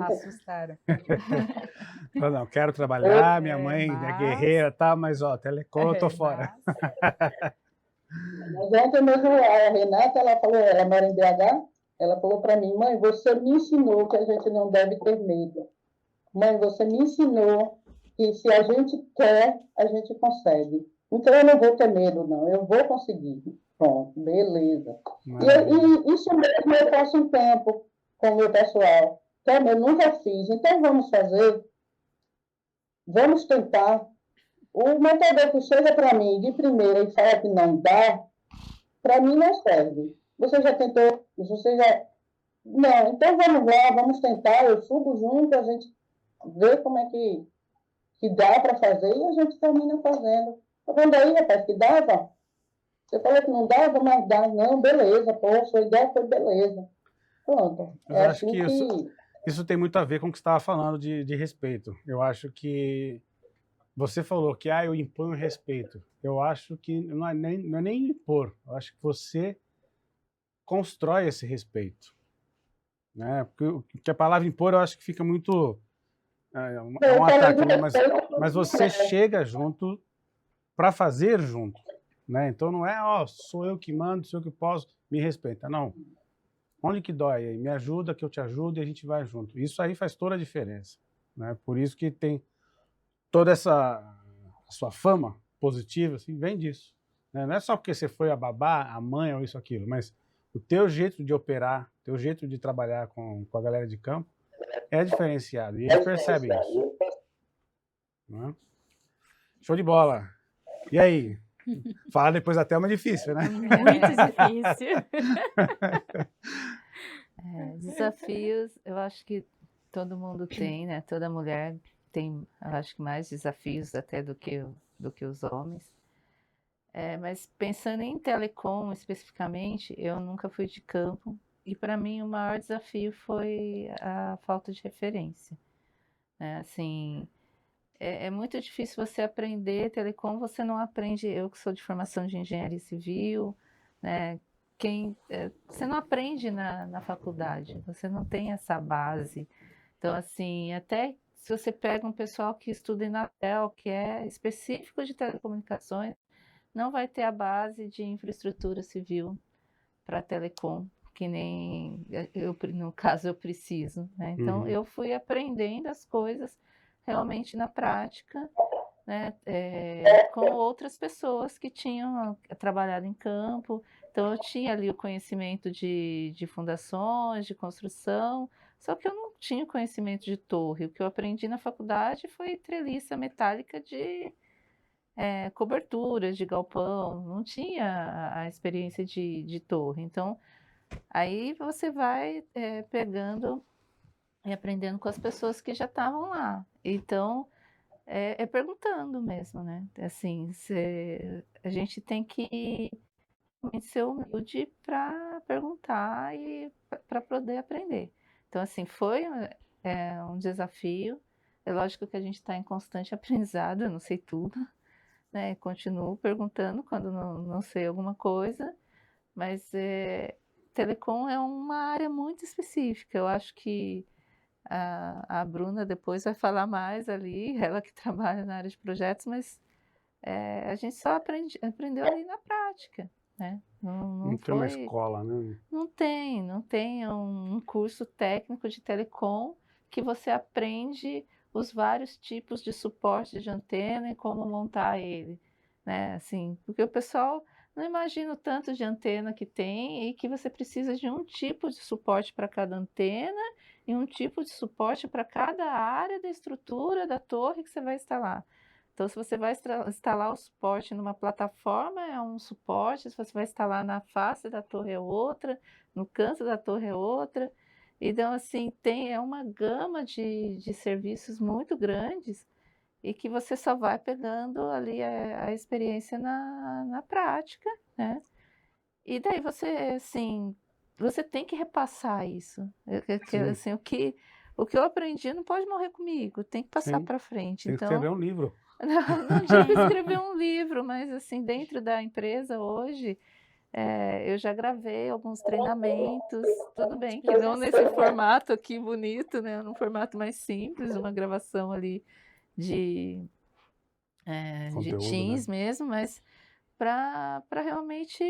Speaker 5: Assustaram.
Speaker 1: Não, quero trabalhar, minha mãe é guerreira, tá, mas telecom eu tô fora.
Speaker 3: Mas ontem mesmo a Renata, ela falou, ela mora em BH, ela falou para mim, mãe, você me ensinou que a gente não deve ter medo. Mãe, você me ensinou que se a gente quer, a gente consegue. Então eu não vou ter medo, não, eu vou conseguir. Pronto, beleza. E isso mesmo eu faço em campo com o meu pessoal. Então, eu nunca fiz, então vamos fazer, vamos tentar. O montador que chega para mim de primeira e fala que não dá, para mim não serve. Você já tentou? Você já... Não, então vamos lá, vamos tentar, eu subo junto, a gente vê como é que dá para fazer e a gente termina fazendo. Tá vendo aí, rapaz, que dava? Você falou que não dava, mas dá. Não, beleza, pô, sua ideia foi beleza. Pronto.
Speaker 1: Eu acho assim que isso tem muito a ver com o que você estava falando de respeito. Eu acho que você falou que eu imponho respeito. Eu acho que não é nem impor. Eu acho que você constrói esse respeito, né? Porque a palavra impor eu acho que fica muito um ataque, né? Mas você chega junto para fazer junto, né? Então não é sou eu que mando, sou eu que posso, me respeita. Não. Onde que dói aí? Me ajuda que eu te ajudo e a gente vai junto. Isso aí faz toda a diferença, né? Por isso que tem toda essa sua fama positiva, assim, vem disso, né? Não é só porque você foi a babá, a mãe ou isso, aquilo, mas o teu jeito de operar, o teu jeito de trabalhar com a galera de campo é diferenciado, e eles percebem isso. Né? Show de bola. E aí? Falar depois da Thelma é difícil, né?
Speaker 4: Muito difícil.
Speaker 2: Desafios, eu acho que todo mundo tem, né? Toda mulher tem, eu acho que mais desafios até do que os homens. Mas pensando em telecom especificamente, eu nunca fui de campo e para mim o maior desafio foi a falta de referência, né? Assim, é muito difícil você aprender telecom, você não aprende, eu que sou de formação de engenharia civil, né? Você não aprende na faculdade, você não tem essa base. Então, assim, até se você pega um pessoal que estuda em Anatel, que é específico de telecomunicações, não vai ter a base de infraestrutura civil para telecom, que nem no caso eu preciso, né? Então
Speaker 1: Uhum.
Speaker 2: eu fui aprendendo as coisas realmente na prática, né? Com outras pessoas que tinham trabalhado em campo. Então eu tinha ali o conhecimento de fundações, de construção, só que eu não tinha conhecimento de torre. O que eu aprendi na faculdade foi treliça metálica de coberturas de galpão, não tinha a experiência de torre. Então, aí você vai pegando e aprendendo com as pessoas que já estavam lá. Então, perguntando mesmo, né? Assim, a gente tem que ser humilde para perguntar e para poder aprender. Então, assim, foi um desafio. É lógico que a gente está em constante aprendizado, eu não sei tudo, né? Continuo perguntando quando não sei alguma coisa, mas telecom é uma área muito específica. Eu acho que a Bruna depois vai falar mais ali, ela que trabalha na área de projetos, mas a gente só aprendeu ali na prática, né?
Speaker 1: Não
Speaker 2: Não
Speaker 1: tem uma
Speaker 2: foi,
Speaker 1: escola, né?
Speaker 2: não tem um curso técnico de telecom que você aprende os vários tipos de suporte de antena e como montar ele, né? Assim, porque o pessoal não imagina o tanto de antena que tem e que você precisa de um tipo de suporte para cada antena e um tipo de suporte para cada área da estrutura da torre que você vai instalar. Então, se você vai instalar o suporte numa plataforma, é um suporte, se você vai instalar na face da torre é outra, no canto da torre é outra. Então, assim, é uma gama de serviços muito grandes e que você só vai pegando ali a experiência na prática, né? E daí você, assim, você tem que repassar isso.
Speaker 1: Sim,
Speaker 2: Assim, o que eu aprendi não pode morrer comigo, tem que passar
Speaker 1: sim.
Speaker 2: para frente.
Speaker 1: Tem que
Speaker 2: Então,
Speaker 1: escrever um livro.
Speaker 2: não digo escrever um livro, mas assim, dentro da empresa hoje, eu já gravei alguns treinamentos, tudo bem que não nesse formato aqui bonito, né? Num formato mais simples, uma gravação ali de, de
Speaker 1: Conteúdo, né?
Speaker 2: Teams mesmo, mas para realmente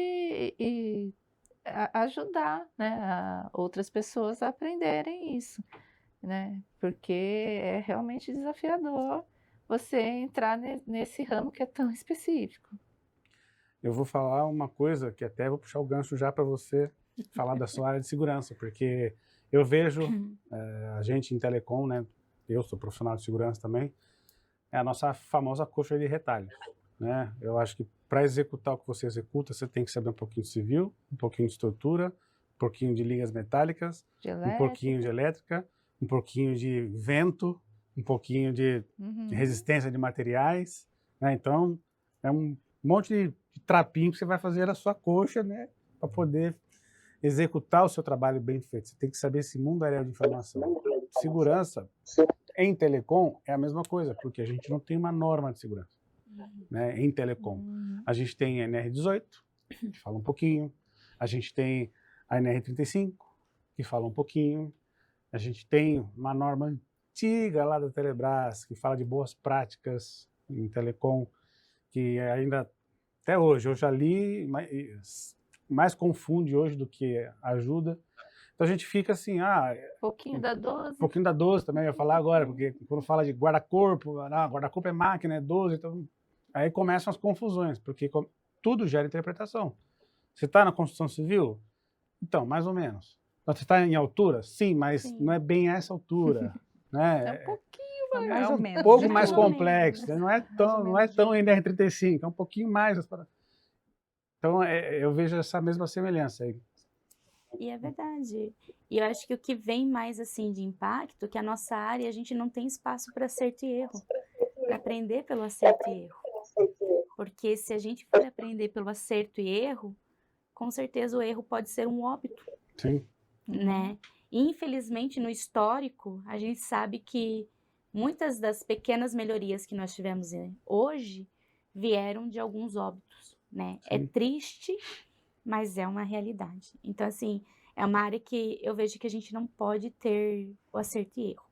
Speaker 2: ajudar, né, outras pessoas a aprenderem isso, né? Porque é realmente desafiador você entrar nesse ramo que é tão específico.
Speaker 1: Eu vou falar uma coisa que até vou puxar o gancho já para você falar da sua área de segurança, porque eu vejo a gente em telecom, né? Eu sou profissional de segurança também, é a nossa famosa coxa de retalhos, né? Eu acho que para executar o que você executa, você tem que saber um pouquinho de civil, um pouquinho de estrutura, um pouquinho de ligas metálicas,
Speaker 2: De
Speaker 1: um pouquinho de elétrica, um pouquinho de vento, um pouquinho de resistência de materiais, né? Então, é um monte de trapinho que você vai fazer na sua coxa, né? Para poder executar o seu trabalho bem feito. Você tem que saber esse mundo aéreo de informação. Segurança em telecom é a mesma coisa, porque a gente não tem uma norma de segurança, né? Em telecom. A gente tem a NR18, que fala um pouquinho, a gente tem a NR35, que fala um pouquinho, a gente tem uma norma antiga lá da Telebrás, que fala de boas práticas em telecom, que ainda, até hoje, eu já li, mais confunde hoje do que ajuda. Então a gente fica assim,
Speaker 2: pouquinho da 12.
Speaker 1: um pouquinho da 12 também, eu ia falar agora, porque quando fala de guarda-corpo, guarda-corpo é máquina, é 12, então aí começam as confusões, porque tudo gera interpretação. Você está na construção civil? Então, mais ou menos. Você está em altura? Sim, mas
Speaker 2: Sim.
Speaker 1: não é bem essa altura. Né?
Speaker 2: É um pouquinho
Speaker 5: Mais
Speaker 2: mais.
Speaker 5: ou menos.
Speaker 1: Pouco
Speaker 5: de
Speaker 1: mais
Speaker 5: tudo.
Speaker 1: complexo, né? Não é tão NR35, é um pouquinho mais. Então, eu vejo essa mesma semelhança aí.
Speaker 4: E é verdade. E eu acho que o que vem mais assim de impacto, que a nossa área a gente não tem espaço para acerto e erro, para aprender pelo acerto e erro. Porque se a gente for aprender pelo acerto e erro, com certeza o erro pode ser um óbito,
Speaker 1: Sim.
Speaker 4: né? Infelizmente, no histórico, a gente sabe que muitas das pequenas melhorias que nós tivemos hoje vieram de alguns óbitos, né? É
Speaker 1: Sim.
Speaker 4: triste, mas é uma realidade. Então, assim, é uma área que eu vejo que a gente não pode ter o acerto e erro.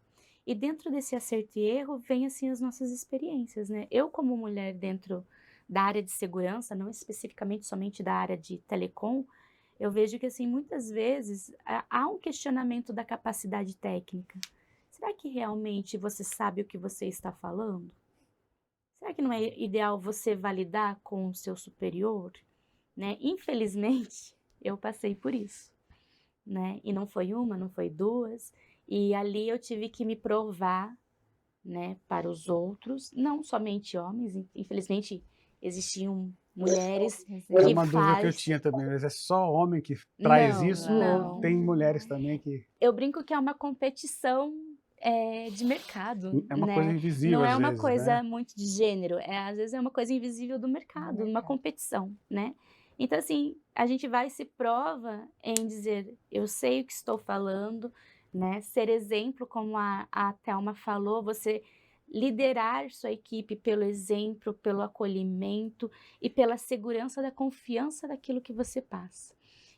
Speaker 4: E dentro desse acerto e erro, vem, assim, as nossas experiências, né? Eu, como mulher dentro da área de segurança, não especificamente somente da área de telecom, eu vejo que, assim, muitas vezes há um questionamento da capacidade técnica. Será que realmente você sabe o que você está falando? Será que não é ideal você validar com o seu superior? Né? Infelizmente, eu passei por isso, né? E não foi uma, não foi duas. E ali eu tive que me provar, né, para os outros, não somente homens. Infelizmente, existiam mulheres
Speaker 1: É
Speaker 4: que
Speaker 1: uma dúvida que eu
Speaker 4: faz...
Speaker 1: tinha também, mas é só homem que traz
Speaker 4: Não,
Speaker 1: isso ou
Speaker 4: não.
Speaker 1: tem mulheres também que...
Speaker 4: Eu brinco que é uma competição de mercado,
Speaker 1: É uma coisa
Speaker 4: né?
Speaker 1: invisível
Speaker 4: Não é
Speaker 1: às
Speaker 4: uma
Speaker 1: vezes,
Speaker 4: coisa
Speaker 1: né?
Speaker 4: muito de gênero, às vezes é uma coisa invisível do mercado, numa competição, né? Então, assim, a gente vai e se prova em dizer, eu sei o que estou falando, né? Ser exemplo, como a Thelma falou, você liderar sua equipe pelo exemplo, pelo acolhimento e pela segurança da confiança daquilo que você passa.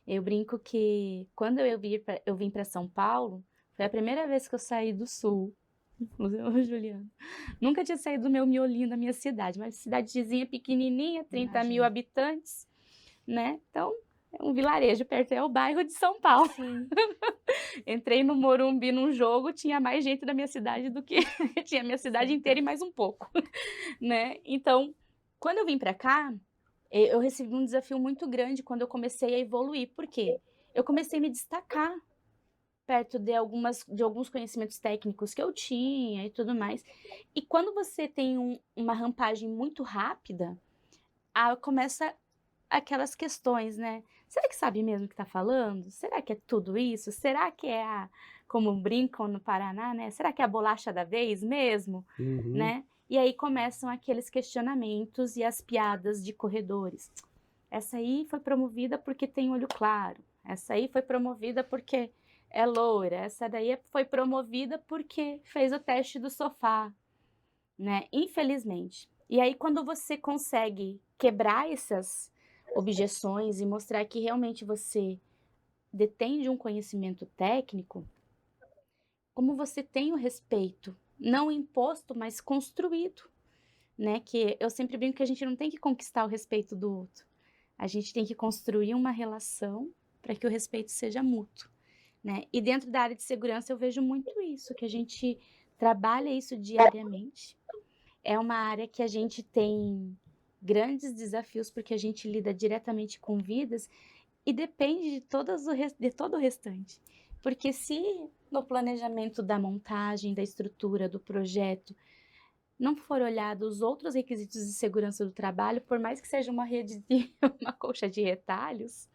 Speaker 4: Eu brinco que quando eu vim para São Paulo, foi a primeira vez que eu saí do Sul. Ô, Juliana. Nunca tinha saído do meu miolinho da minha cidade, mas cidadezinha pequenininha, 30 mil
Speaker 5: Imagina.
Speaker 4: habitantes, né? Então, é um vilarejo perto, é o bairro de São Paulo. Entrei no Morumbi num jogo, tinha mais gente da minha cidade do que tinha a minha cidade inteira e mais um pouco, né? Então, quando eu vim para cá, eu recebi um desafio muito grande quando eu comecei a evoluir. Por quê? Eu comecei a me destacar perto de alguns conhecimentos técnicos que eu tinha e tudo mais. E quando você tem uma rampagem muito rápida, começa aquelas questões, né? Será que sabe mesmo o que está falando? Será que é tudo isso? Será que como brincam no Paraná, né? Será que é a bolacha da vez mesmo?
Speaker 1: Uhum.
Speaker 4: Né? E aí começam aqueles questionamentos e as piadas de corredores. Essa aí foi promovida porque tem olho claro. Essa aí foi promovida porque é loira. Essa daí foi promovida porque fez o teste do sofá, né? Infelizmente. E aí quando você consegue quebrar essas objeções e mostrar que realmente você detém de um conhecimento técnico, como você tem o respeito, não imposto, mas construído, né? Que eu sempre brinco que a gente não tem que conquistar o respeito do outro. A gente tem que construir uma relação para que o respeito seja mútuo, né? E dentro da área de segurança eu vejo muito isso, que a gente trabalha isso diariamente. É uma área que a gente tem grandes desafios porque a gente lida diretamente com vidas e depende de todo o restante. Porque se no planejamento da montagem, da estrutura, do projeto, não for olhado os outros requisitos de segurança do trabalho, por mais que seja uma rede de uma colcha de retalhos,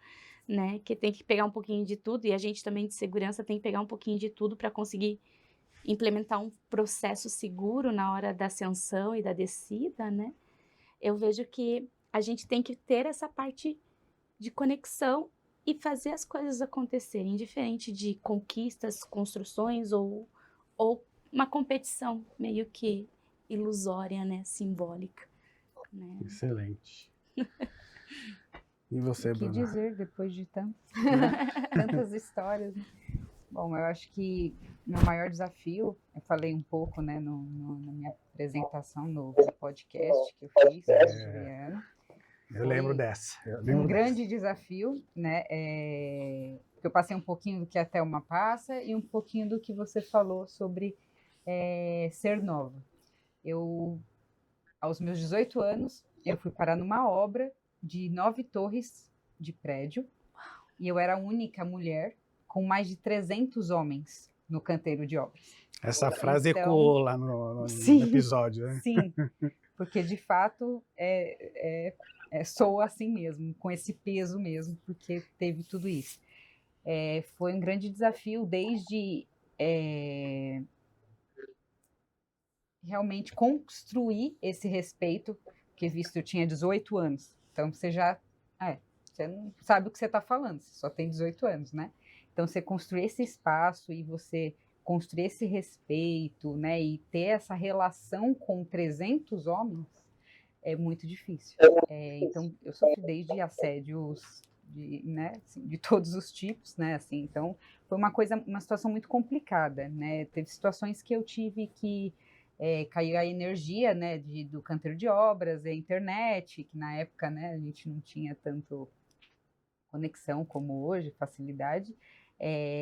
Speaker 4: né, que tem que pegar um pouquinho de tudo, e a gente também de segurança tem que pegar um pouquinho de tudo para conseguir implementar um processo seguro na hora da ascensão e da descida, né? Eu vejo que a gente tem que ter essa parte de conexão e fazer as coisas acontecerem, diferente de conquistas, construções ou uma competição meio que ilusória, né, simbólica, né?
Speaker 1: Excelente. E você,
Speaker 5: O que
Speaker 1: Bruna?
Speaker 5: dizer depois de tantas histórias, né? Bom, eu acho que meu maior desafio, eu falei um pouco, né, na minha apresentação no podcast que eu fiz com a Juliana.
Speaker 1: Eu lembro dessa.
Speaker 5: Um grande desafio, né? Que eu passei um pouquinho do que a Thelma passa e um pouquinho do que você falou sobre ser nova. Aos meus 18 anos, eu fui parar numa obra de 9 torres de prédio e eu era a única mulher com mais de 300 homens no canteiro de obras.
Speaker 1: Essa frase
Speaker 5: Então,
Speaker 1: ecoou lá no episódio, né?
Speaker 5: Sim, porque de fato sou assim mesmo, com esse peso mesmo, porque teve tudo isso. Foi um grande desafio desde realmente construir esse respeito, porque visto eu tinha 18 anos, então você não sabe o que você está falando, você só tem 18 anos, né? Então você construir esse espaço e você construir esse respeito, né, e ter essa relação com 300 homens é muito difícil. Então eu sofri desde assédios de todos os tipos, né, assim, então foi uma situação muito complicada, né, teve situações que eu tive que caiu a energia, né, do canteiro de obras, a internet, que na época, né, a gente não tinha tanto conexão como hoje, facilidade.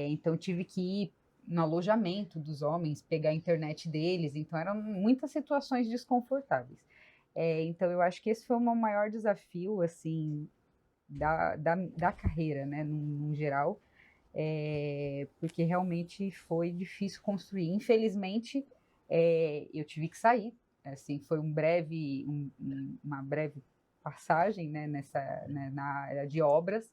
Speaker 5: Então tive que ir no alojamento dos homens, pegar a internet deles, então eram muitas situações desconfortáveis. Então eu acho que esse foi o meu maior desafio, assim, da carreira, né, no geral, porque realmente foi difícil construir. Infelizmente, eu tive que sair, assim, foi uma breve passagem, né, na área de obras,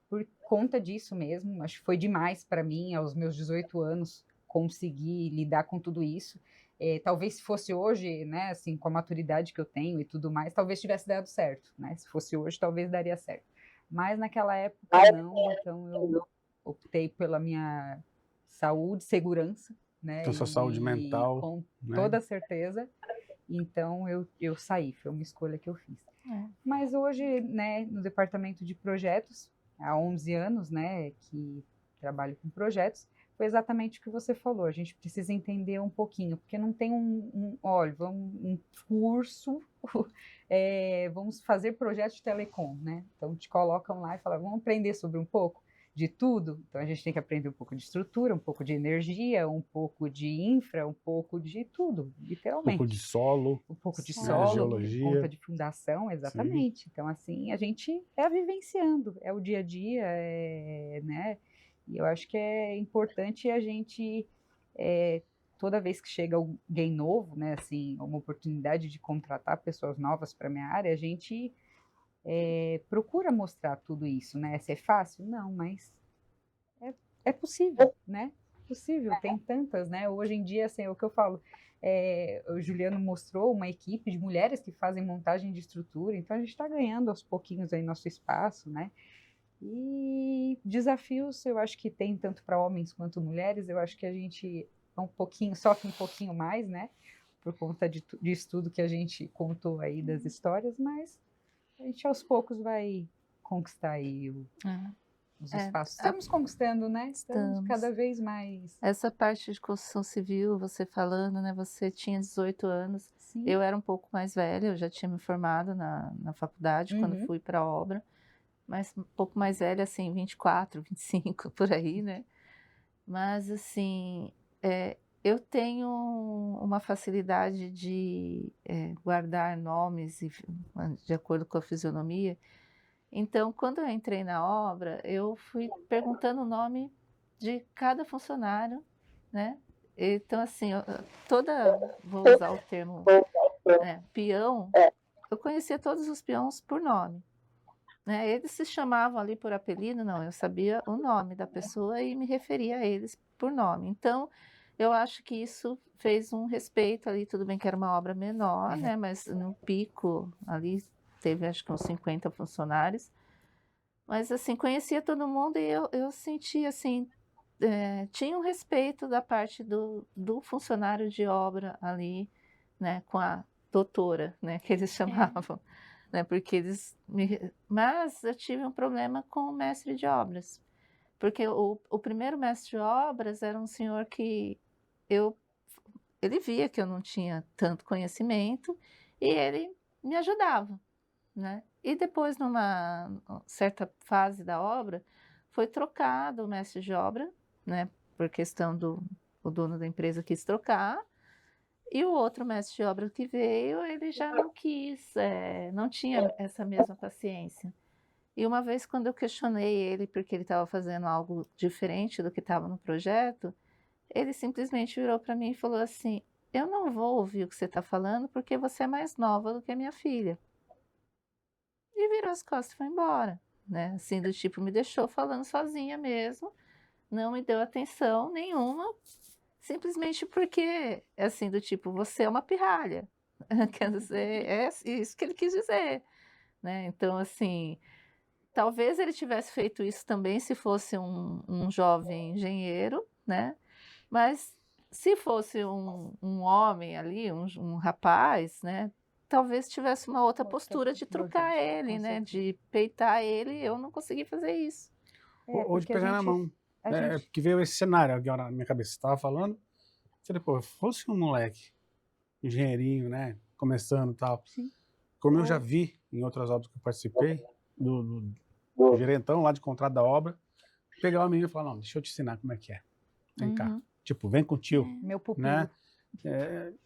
Speaker 5: por conta disso mesmo. Acho que foi demais para mim, aos meus 18 anos, conseguir lidar com tudo isso. Talvez se fosse hoje, né, assim, com a maturidade que eu tenho e tudo mais, talvez tivesse dado certo, né? Se fosse hoje, talvez daria certo. Mas naquela época não, então eu optei pela minha saúde, segurança, né?
Speaker 1: Então, sua saúde mental,
Speaker 5: com
Speaker 1: né?
Speaker 5: toda certeza. Então eu saí, foi uma escolha que eu fiz. Mas hoje, né, no departamento de projetos, há 11 anos, né, que trabalho com projetos, foi exatamente o que você falou. A gente precisa entender um pouquinho, porque não tem olha, um curso, vamos fazer projetos de telecom, né? Então te colocam lá e falam, vamos aprender sobre um pouco de tudo. Então a gente tem que aprender um pouco de estrutura, um pouco de energia, um pouco de infra, um pouco de tudo, literalmente.
Speaker 1: Um pouco de solo,
Speaker 5: Geologia, conta de fundação, exatamente. Sim. Então, assim, a gente vivenciando, o dia a dia, né? E eu acho que é importante a gente, toda vez que chega alguém novo, né, assim, uma oportunidade de contratar pessoas novas para a minha área, a gente procura mostrar tudo isso, né? Se é fácil? Não, mas é possível, né? Possível, tem tantas, né? Hoje em dia, assim, é o que eu falo, o Juliano mostrou uma equipe de mulheres que fazem montagem de estrutura, então a gente está ganhando aos pouquinhos aí nosso espaço, né? E desafios, eu acho que tem tanto para homens quanto mulheres, eu acho que a gente sofre um pouquinho mais, né? Por conta disso tudo que a gente contou aí das histórias, mas a gente aos poucos vai conquistar aí os espaços. Estamos conquistando, né? Estamos cada vez mais.
Speaker 2: Essa parte de construção civil, você falando, né? Você tinha 18 anos,
Speaker 5: Sim.
Speaker 2: Eu era um pouco mais velha, eu já tinha me formado na faculdade quando fui para a obra, mas um pouco mais velha, assim, 24, 25, por aí, né? Mas, assim, eu tenho uma facilidade de guardar nomes de acordo com a fisionomia. Então, quando eu entrei na obra, eu fui perguntando o nome de cada funcionário, né? Então, assim, vou usar o termo peão, eu conhecia todos os peões por nome, né? Eles se chamavam ali por apelido, não, eu sabia o nome da pessoa e me referia a eles por nome. Então, eu acho que isso fez um respeito ali, tudo bem que era uma obra menor, né? Mas no pico ali teve acho que uns 50 funcionários. Mas assim, conhecia todo mundo e eu sentia assim, tinha um respeito da parte do funcionário de obra ali, né, com a doutora, né, que eles chamavam, né, porque mas eu tive um problema com o mestre de obras, porque o primeiro mestre de obras era um senhor que ele via que eu não tinha tanto conhecimento e ele me ajudava, né? E depois, numa certa fase da obra, foi trocado o mestre de obra, né? Por questão o dono da empresa quis trocar, e o outro mestre de obra que veio, ele já não quis, não tinha essa mesma paciência. E uma vez, quando eu questionei ele, porque ele estava fazendo algo diferente do que estava no projeto, ele simplesmente virou para mim e falou assim: eu não vou ouvir o que você está falando, porque você é mais nova do que a minha filha. E virou as costas e foi embora, né? Assim, do tipo, me deixou falando sozinha mesmo, não me deu atenção nenhuma, simplesmente porque, assim, do tipo, você é uma pirralha. Quer dizer, é isso que ele quis dizer, né? Então, assim, talvez ele tivesse feito isso também se fosse um jovem engenheiro, né? Mas se fosse um homem ali, um rapaz, né? Talvez tivesse uma outra postura de trocar ele, né? De peitar ele, eu não consegui fazer isso.
Speaker 1: Ou de pegar na mão. Porque veio esse cenário agora na minha cabeça. Você estava falando, falei, pô, fosse um moleque, engenheirinho, né? Começando e tal.
Speaker 5: Sim.
Speaker 1: Como eu já vi em outras obras que eu participei, o gerentão lá de contrato da obra, pegar o menino e falar, não, deixa eu te ensinar como é que é. Vem cá.
Speaker 2: Uhum.
Speaker 1: Tipo, vem com o tio,
Speaker 5: Meu pupilo.
Speaker 1: né?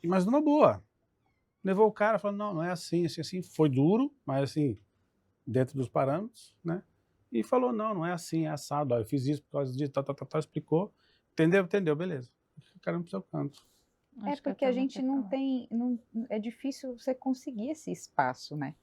Speaker 1: Mas numa boa. Levou o cara, falou, não, não é assim, assim, assim. Foi duro, mas assim, dentro dos parâmetros, né? E falou, não, não é assim, é assado. Ó, eu fiz isso por causa disso, explicou. Entendeu, beleza. Ficaram pro seu canto.
Speaker 5: É
Speaker 2: Acho que eu
Speaker 5: porque a
Speaker 2: também
Speaker 5: gente
Speaker 2: quero
Speaker 5: não
Speaker 2: falar.
Speaker 5: tem, é difícil você conseguir esse espaço, né?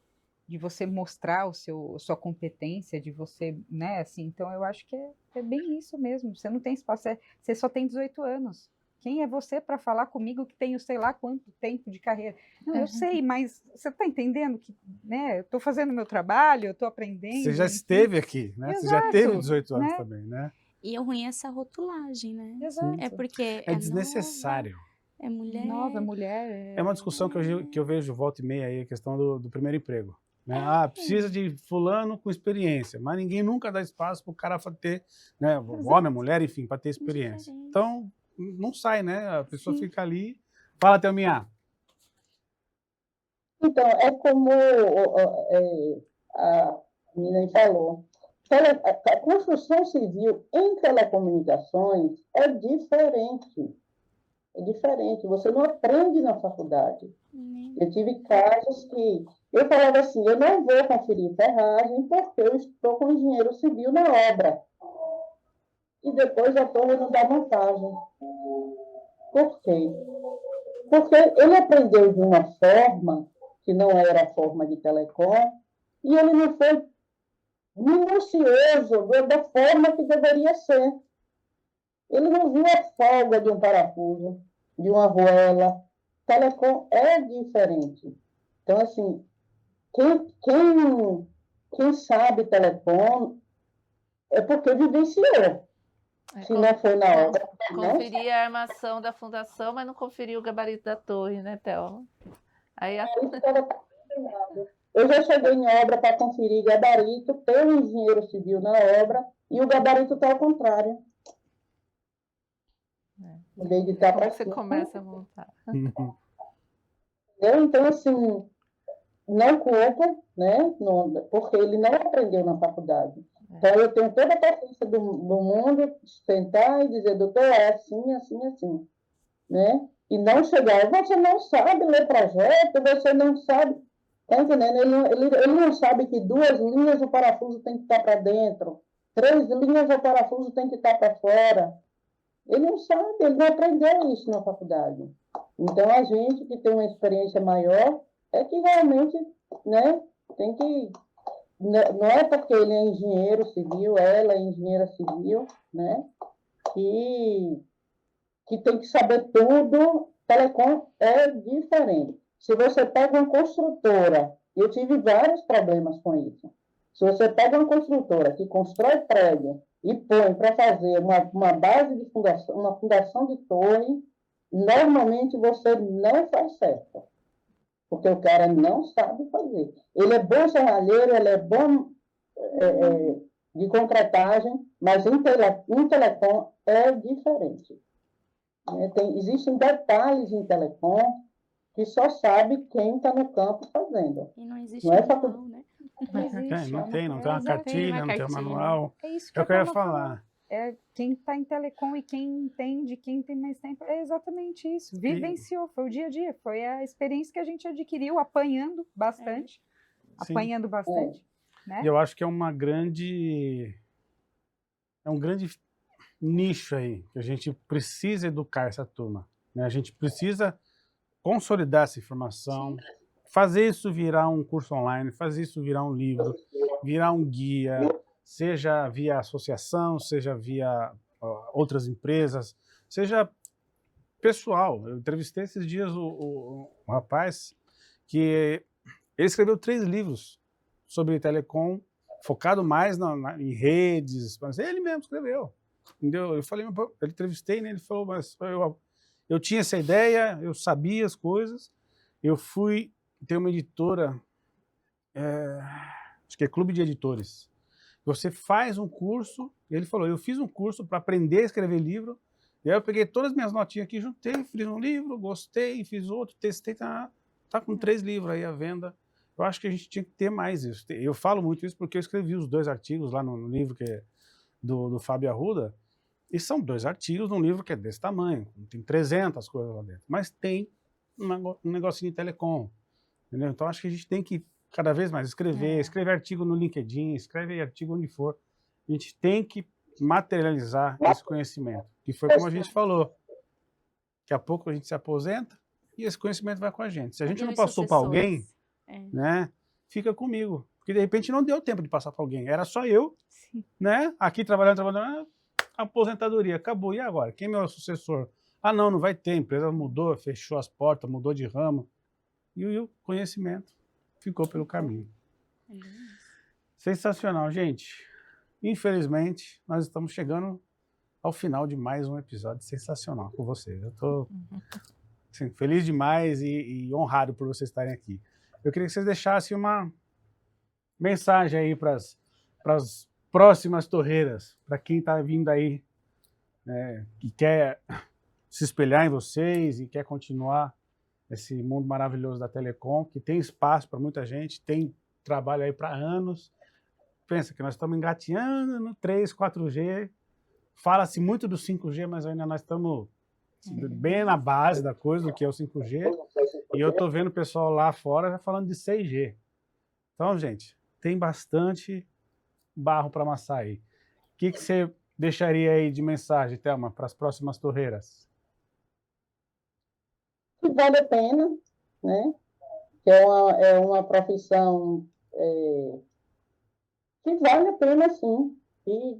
Speaker 5: De você mostrar sua competência, de você, né, assim, então eu acho que é bem isso mesmo, você não tem espaço, você só tem 18 anos. Quem é você para falar comigo que tenho sei lá quanto tempo de carreira? Não, eu sei, mas você está entendendo que, né, eu estou fazendo meu trabalho, eu estou aprendendo.
Speaker 1: Você já esteve aqui, né? Você já teve
Speaker 5: Exato,
Speaker 1: 18 anos
Speaker 5: né?
Speaker 1: também, né?
Speaker 4: E o ruim é essa rotulagem, né?
Speaker 5: Exato.
Speaker 4: É porque
Speaker 1: É desnecessário.
Speaker 4: nova, é mulher.
Speaker 5: Nova mulher.
Speaker 1: É uma discussão que eu vejo volta e meia aí, a questão do primeiro emprego. Né? Precisa de fulano com experiência, mas ninguém nunca dá espaço para o cara ter, né, o homem, a mulher, enfim, para ter experiência.
Speaker 4: Diferente.
Speaker 1: Então, não sai, né? A pessoa
Speaker 4: Sim.
Speaker 1: fica ali. Fala, Thelminha.
Speaker 3: Então, é como a menina falou, a construção civil em telecomunicações é diferente. É diferente, você não aprende na faculdade. Eu tive casos que eu falava assim, eu não vou conferir ferragem porque eu estou com engenheiro civil na obra. E depois a torre não dá montagem. Por quê? Porque ele aprendeu de uma forma que não era a forma de telecom e ele não foi minucioso da forma que deveria ser. Ele não viu a folga de um parafuso, de uma arruela. Telecom é diferente. Então, assim, quem sabe telecom é porque vivenciou. Se não foi na obra, não.
Speaker 2: Conferir a armação da fundação, mas não conferir o gabarito da torre, né, Thelma? Aí
Speaker 3: Eu já cheguei em obra para conferir gabarito, ter um engenheiro civil na obra, e o gabarito está ao contrário. Em vez de estar
Speaker 2: como
Speaker 3: para
Speaker 2: você
Speaker 3: cima.
Speaker 2: começa a montar.
Speaker 3: Então, assim, não culpa, né? Porque ele não aprendeu na faculdade. Então, eu tenho toda a paciência do mundo sentar e dizer, doutor, é assim, assim, assim. Né? E não chegar, você não sabe ler projeto, você não sabe. Está entendendo? Ele não sabe que 2 linhas o parafuso tem que estar para dentro, 3 linhas o parafuso tem que estar para fora. Ele não sabe, ele não aprendeu isso na faculdade. Então, a gente que tem uma experiência maior é que realmente, né, tem que. Não é porque ele é engenheiro civil, ela é engenheira civil, né, que tem que saber tudo. Telecom é diferente. Se você pega uma construtora, eu tive vários problemas com isso. Se você pega uma construtora que constrói prédio e põe para fazer uma base de fundação, uma fundação de torre, normalmente você não faz certo. Porque o cara não sabe fazer. Ele é bom serralheiro, ele é bom de concretagem, mas em telecom é diferente. Existem detalhes em telecom que só sabe quem está no campo fazendo.
Speaker 4: E não existe
Speaker 3: Não é
Speaker 4: manual, né?
Speaker 1: Não tem uma cartilha, não tem um manual.
Speaker 5: É isso
Speaker 1: É o que eu ia falar.
Speaker 5: É quem está em telecom e quem entende, quem tem mais tempo, é exatamente isso. Vivenciou, foi o dia a dia, foi a experiência que a gente adquiriu apanhando bastante. Apanhando bastante. Né?
Speaker 1: E eu acho que é um grande nicho aí, que a gente precisa educar essa turma. Né? A gente precisa consolidar essa informação, fazer isso virar um curso online, fazer isso virar um livro, virar um guia, seja via associação, seja via outras empresas, seja pessoal. Eu entrevistei esses dias um rapaz que ele escreveu 3 livros sobre telecom, focado mais em redes, mas ele mesmo escreveu. Entendeu? Eu falei, eu entrevistei, né? Ele falou, mas eu tinha essa ideia, eu sabia as coisas, eu fui ter uma editora, acho que é Clube de Editores. Você faz um curso, ele falou, eu fiz um curso para aprender a escrever livro, e aí eu peguei todas as minhas notinhas aqui, juntei, fiz um livro, gostei, fiz outro, testei, tá com 3 livros aí à venda. Eu acho que a gente tinha que ter mais isso. Eu falo muito isso porque eu escrevi os 2 artigos lá no livro que é do Fábio Arruda, e são 2 artigos num livro que é desse tamanho, tem 300 coisas lá dentro, mas tem um negocinho de telecom, entendeu? Então acho que a gente tem que cada vez mais escrever artigo no LinkedIn, escreve artigo onde for. A gente tem que materializar esse conhecimento, que foi como a gente falou. Daqui a pouco a gente se aposenta e esse conhecimento vai com a gente. Se a gente não
Speaker 4: Os
Speaker 1: passou para alguém,
Speaker 4: sucessores. É.
Speaker 1: né, fica comigo. Porque de repente não deu tempo de passar para alguém. Era só eu,
Speaker 4: Sim.
Speaker 1: né, aqui trabalhando, aposentadoria, acabou. E agora? Quem é meu sucessor? Ah, não vai ter. A empresa mudou, fechou as portas, mudou de ramo. E o conhecimento ficou pelo caminho. Sensacional, gente. Infelizmente, nós estamos chegando ao final de mais um episódio sensacional com vocês. Eu estou feliz demais e honrado por vocês estarem aqui. Eu queria que vocês deixassem uma mensagem aí para as próximas torreiras, para quem está vindo aí, né, que quer se espelhar em vocês e quer continuar esse mundo maravilhoso da telecom, que tem espaço para muita gente, tem trabalho aí para anos. Pensa que nós estamos engateando no 3, 4G, fala-se muito do 5G, mas ainda nós estamos bem na base da coisa, do que é o 5G, e eu estou vendo o pessoal lá fora já falando de 6G. Então, gente, tem bastante barro para amassar aí. O que você deixaria aí de mensagem, Thelma, para as próximas torreiras?
Speaker 3: Que vale a pena, né? Que é uma profissão que vale a pena, sim. E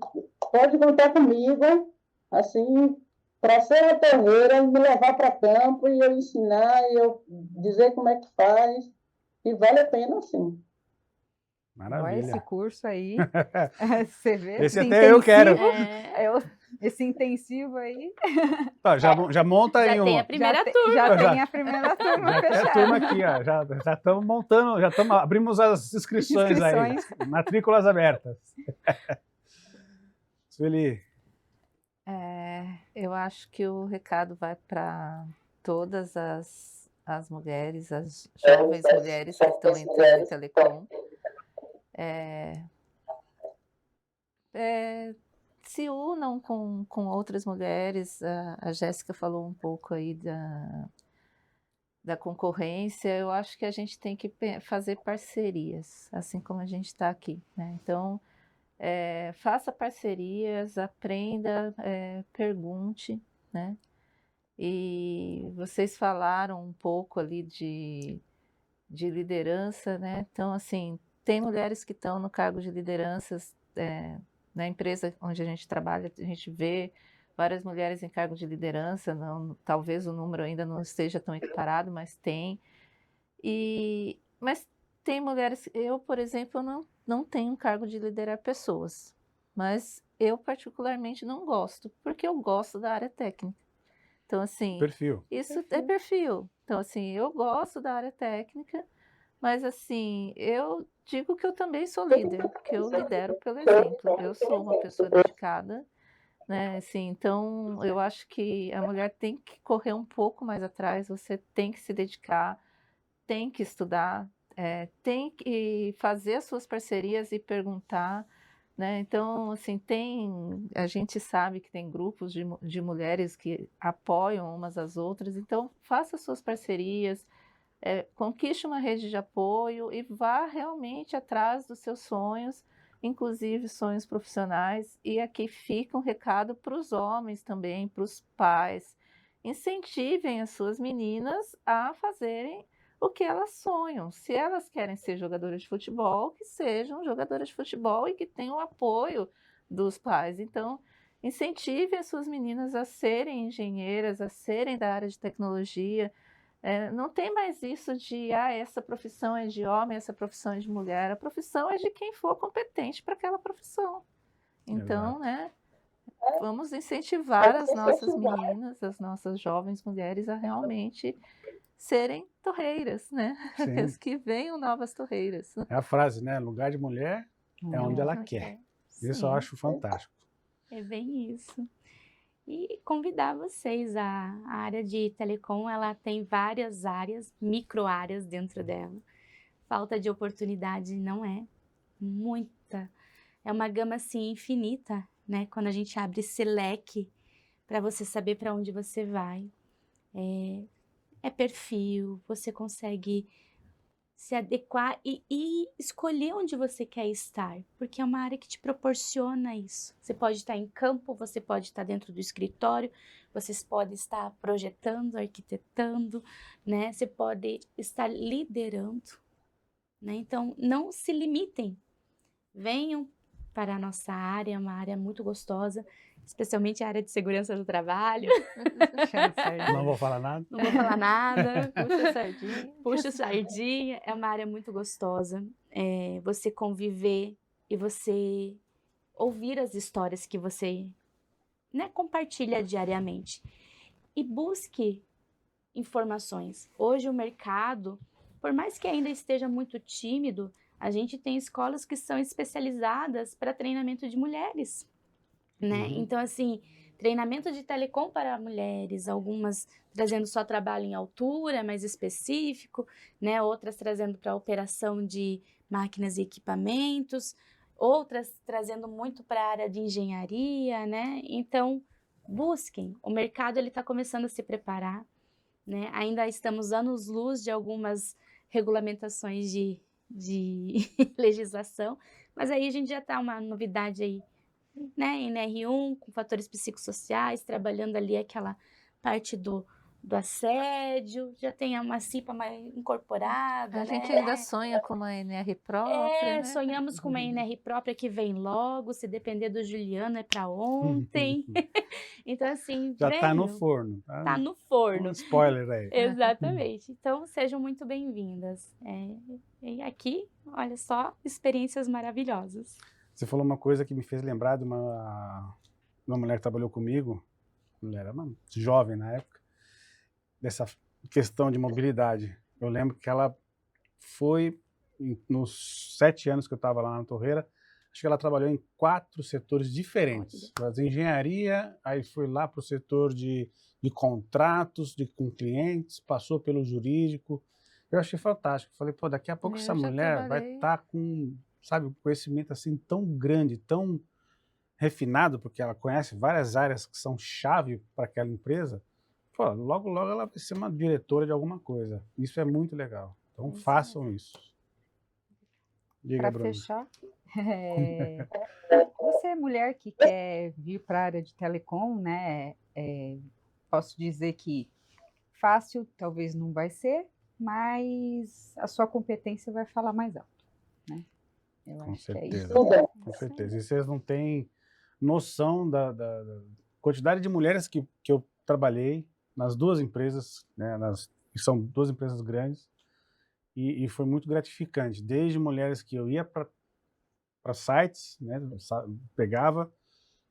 Speaker 3: pode contar comigo, assim, para ser a torreira, me levar para campo e eu ensinar, e eu dizer como é que faz, e vale a pena, sim.
Speaker 1: Maravilha.
Speaker 5: Esse curso aí, você vê?
Speaker 1: Esse até eu quero.
Speaker 5: Esse intensivo aí.
Speaker 1: Tá, já monta aí
Speaker 4: Já tem
Speaker 1: uma.
Speaker 4: a primeira
Speaker 5: Já
Speaker 4: turma.
Speaker 5: tem a primeira turma
Speaker 1: Já tem a
Speaker 5: fechada.
Speaker 1: turma aqui, ó. Já estamos montando, abrimos as inscrições aí. Matrículas abertas. Sueli.
Speaker 2: Eu acho que o recado vai para todas as mulheres, as jovens mulheres que estão entrando em telecom. Se unam com outras mulheres. A Jéssica falou um pouco aí da concorrência. Eu acho que a gente tem que fazer parcerias, assim como a gente está aqui, né? Então, faça parcerias, aprenda, pergunte, né? E vocês falaram um pouco ali de liderança, né? Então, assim, tem mulheres que estão no cargo de lideranças, na empresa onde a gente trabalha, a gente vê várias mulheres em cargo de liderança, talvez o número ainda não esteja tão equiparado, mas tem. Mas tem mulheres, eu, por exemplo, não tenho um cargo de liderar pessoas, mas eu particularmente não gosto, porque eu gosto da área técnica. Então, assim,
Speaker 1: Perfil.
Speaker 2: isso é perfil. Então, assim, eu gosto da área técnica, mas, assim, eu digo que eu também sou líder, que eu lidero pelo exemplo. Eu sou uma pessoa dedicada, né? Assim, então, eu acho que a mulher tem que correr um pouco mais atrás, você tem que se dedicar, tem que estudar, tem que fazer as suas parcerias e perguntar, né? Então, assim, a gente sabe que tem grupos de mulheres que apoiam umas às outras, então faça suas parcerias, conquiste uma rede de apoio e vá realmente atrás dos seus sonhos, inclusive sonhos profissionais. E aqui fica um recado para os homens também, para os pais. Incentivem as suas meninas a fazerem o que elas sonham. Se elas querem ser jogadoras de futebol, que sejam jogadoras de futebol e que tenham o apoio dos pais. Então, incentive as suas meninas a serem engenheiras, a serem da área de tecnologia. Não tem mais isso de, essa profissão é de homem, essa profissão é de mulher. A profissão é de quem for competente para aquela profissão. Então, né, vamos incentivar as nossas meninas, as nossas jovens mulheres a realmente serem torreiras, né? As que venham novas torreiras.
Speaker 1: É a frase, né? Lugar de mulher é onde ela quer. Isso eu acho fantástico.
Speaker 4: É bem isso. E convidar vocês, a área de telecom, ela tem várias áreas, micro-áreas dentro dela. falta de oportunidade não é. Muita. É uma gama, assim, infinita, né? Quando a gente abre esse leque para você saber para onde você vai. É perfil, você consegue se adequar e escolher onde você quer estar, porque é uma área que te proporciona isso. Você pode estar em campo, você pode estar dentro do escritório, você pode estar projetando, arquitetando, né? Você pode estar liderando, né? Então, não se limitem. Venham para a nossa área, é uma área muito gostosa, especialmente a área de segurança do trabalho.
Speaker 5: Puxando sardinha.
Speaker 1: Não vou falar nada.
Speaker 4: Não vou falar nada.
Speaker 2: Puxa a sardinha.
Speaker 4: Puxa o sardinha, é uma área muito gostosa. Você conviver e você ouvir as histórias que você, né, compartilha diariamente. E busque informações. Hoje o mercado, por mais que ainda esteja muito tímido, a gente tem escolas que são especializadas para treinamento de mulheres, né? Então, assim, treinamento de telecom para mulheres, algumas trazendo só trabalho em altura, mais específico, né? Outras trazendo para operação de máquinas e equipamentos, outras trazendo muito para a área de engenharia, né? Então, busquem. O mercado ele está começando a se preparar, né? Ainda estamos anos-luz de algumas regulamentações de legislação, mas aí a gente já está uma novidade aí, né, NR1, com fatores psicossociais, trabalhando ali aquela parte do assédio, já tem uma CIPA mais incorporada,
Speaker 2: A
Speaker 4: né?
Speaker 2: gente ainda sonha com uma NR própria, né?
Speaker 4: Sonhamos com uma NR própria que vem logo, se depender do Juliano é para ontem. Então, assim,
Speaker 1: Já tá no
Speaker 4: venham.
Speaker 1: forno.
Speaker 4: Tá no forno.
Speaker 1: Um spoiler aí.
Speaker 4: Exatamente. Então, sejam muito bem-vindas. E aqui, olha só, experiências maravilhosas.
Speaker 1: Você falou uma coisa que me fez lembrar de uma mulher que trabalhou comigo, mulher era uma jovem na época, dessa questão de mobilidade. Eu lembro que ela foi, nos 7 anos que eu estava lá na Torreira, acho que ela trabalhou em 4 setores diferentes. Fazia engenharia, aí foi lá para o setor de contratos com clientes, passou pelo jurídico. Eu achei fantástico. Falei, pô, daqui a pouco
Speaker 2: Eu
Speaker 1: essa
Speaker 2: já
Speaker 1: mulher vai
Speaker 2: trabalhei.
Speaker 1: estar com, sabe, um conhecimento assim tão grande, tão refinado, porque ela conhece várias áreas que são chave para aquela empresa. Pô, logo, logo ela vai ser uma diretora de alguma coisa. Isso é muito legal. Então
Speaker 4: Isso
Speaker 1: façam isso. Diga,
Speaker 5: Para
Speaker 1: Bruno.
Speaker 5: fechar, você é mulher que quer vir para a área de telecom, né? Posso dizer que fácil talvez não vai ser, mas a sua competência vai falar mais alto, né? Eu
Speaker 1: Com
Speaker 5: acho que é
Speaker 1: certeza.
Speaker 5: isso.
Speaker 1: Com certeza. E vocês não têm noção da quantidade de mulheres que eu trabalhei nas 2 empresas, né? Que são 2 empresas grandes, e foi muito gratificante. Desde mulheres que eu ia para sites, né? Pegava,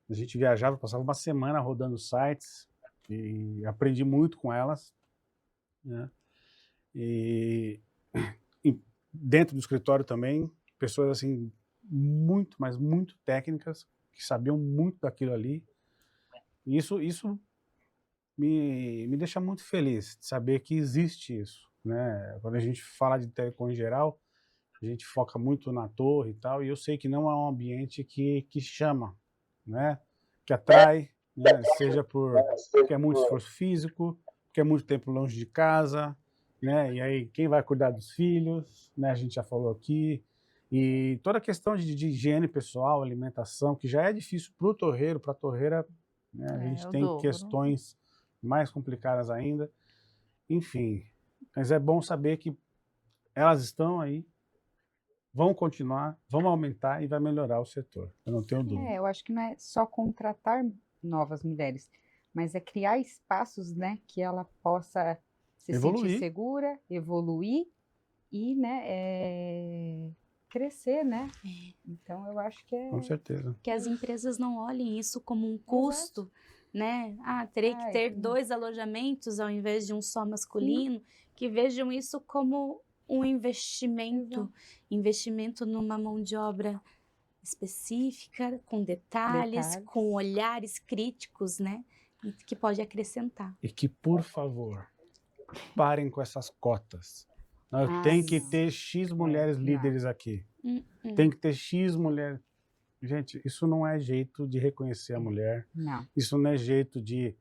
Speaker 1: a gente viajava, passava uma semana rodando sites e aprendi muito com elas, né? E dentro do escritório também, pessoas assim muito, mas muito técnicas, que sabiam muito daquilo ali. E isso me deixa muito feliz de saber que existe isso, né? Quando a gente fala de telecom em geral, a gente foca muito na torre e tal, e eu sei que não é um ambiente que chama, né? Que atrai, né? Seja porque é muito esforço físico, porque é muito tempo longe de casa, né? E aí quem vai cuidar dos filhos, né? A gente já falou aqui. E toda a questão de higiene pessoal, alimentação, que já é difícil para o torreiro, para a torreira, né? A gente
Speaker 2: o
Speaker 1: tem
Speaker 2: dobro.
Speaker 1: questões mais complicadas ainda. Enfim, mas é bom saber que elas estão aí, vão continuar, vão aumentar e vai melhorar o setor. Eu não tenho dúvida.
Speaker 5: Eu acho que não é só contratar novas mulheres, mas é criar espaços, né, que ela possa se
Speaker 1: Evoluir.
Speaker 5: sentir segura, evoluir e, né, crescer, né? Então eu acho que
Speaker 1: Com certeza.
Speaker 4: Que as empresas não olhem isso como um custo, né? Terei que ter 2 alojamentos ao invés de um só masculino, que vejam isso como um investimento, investimento numa mão de obra específica, com detalhes, com olhares críticos, né? Que pode acrescentar.
Speaker 1: E que, por favor, parem com essas cotas. Tem que
Speaker 4: sim.
Speaker 1: ter X mulheres
Speaker 5: não.
Speaker 1: líderes aqui.
Speaker 4: Hum.
Speaker 1: Tem que ter X mulheres. Gente, isso não é jeito de reconhecer a mulher.
Speaker 5: Não.
Speaker 1: Isso não é jeito de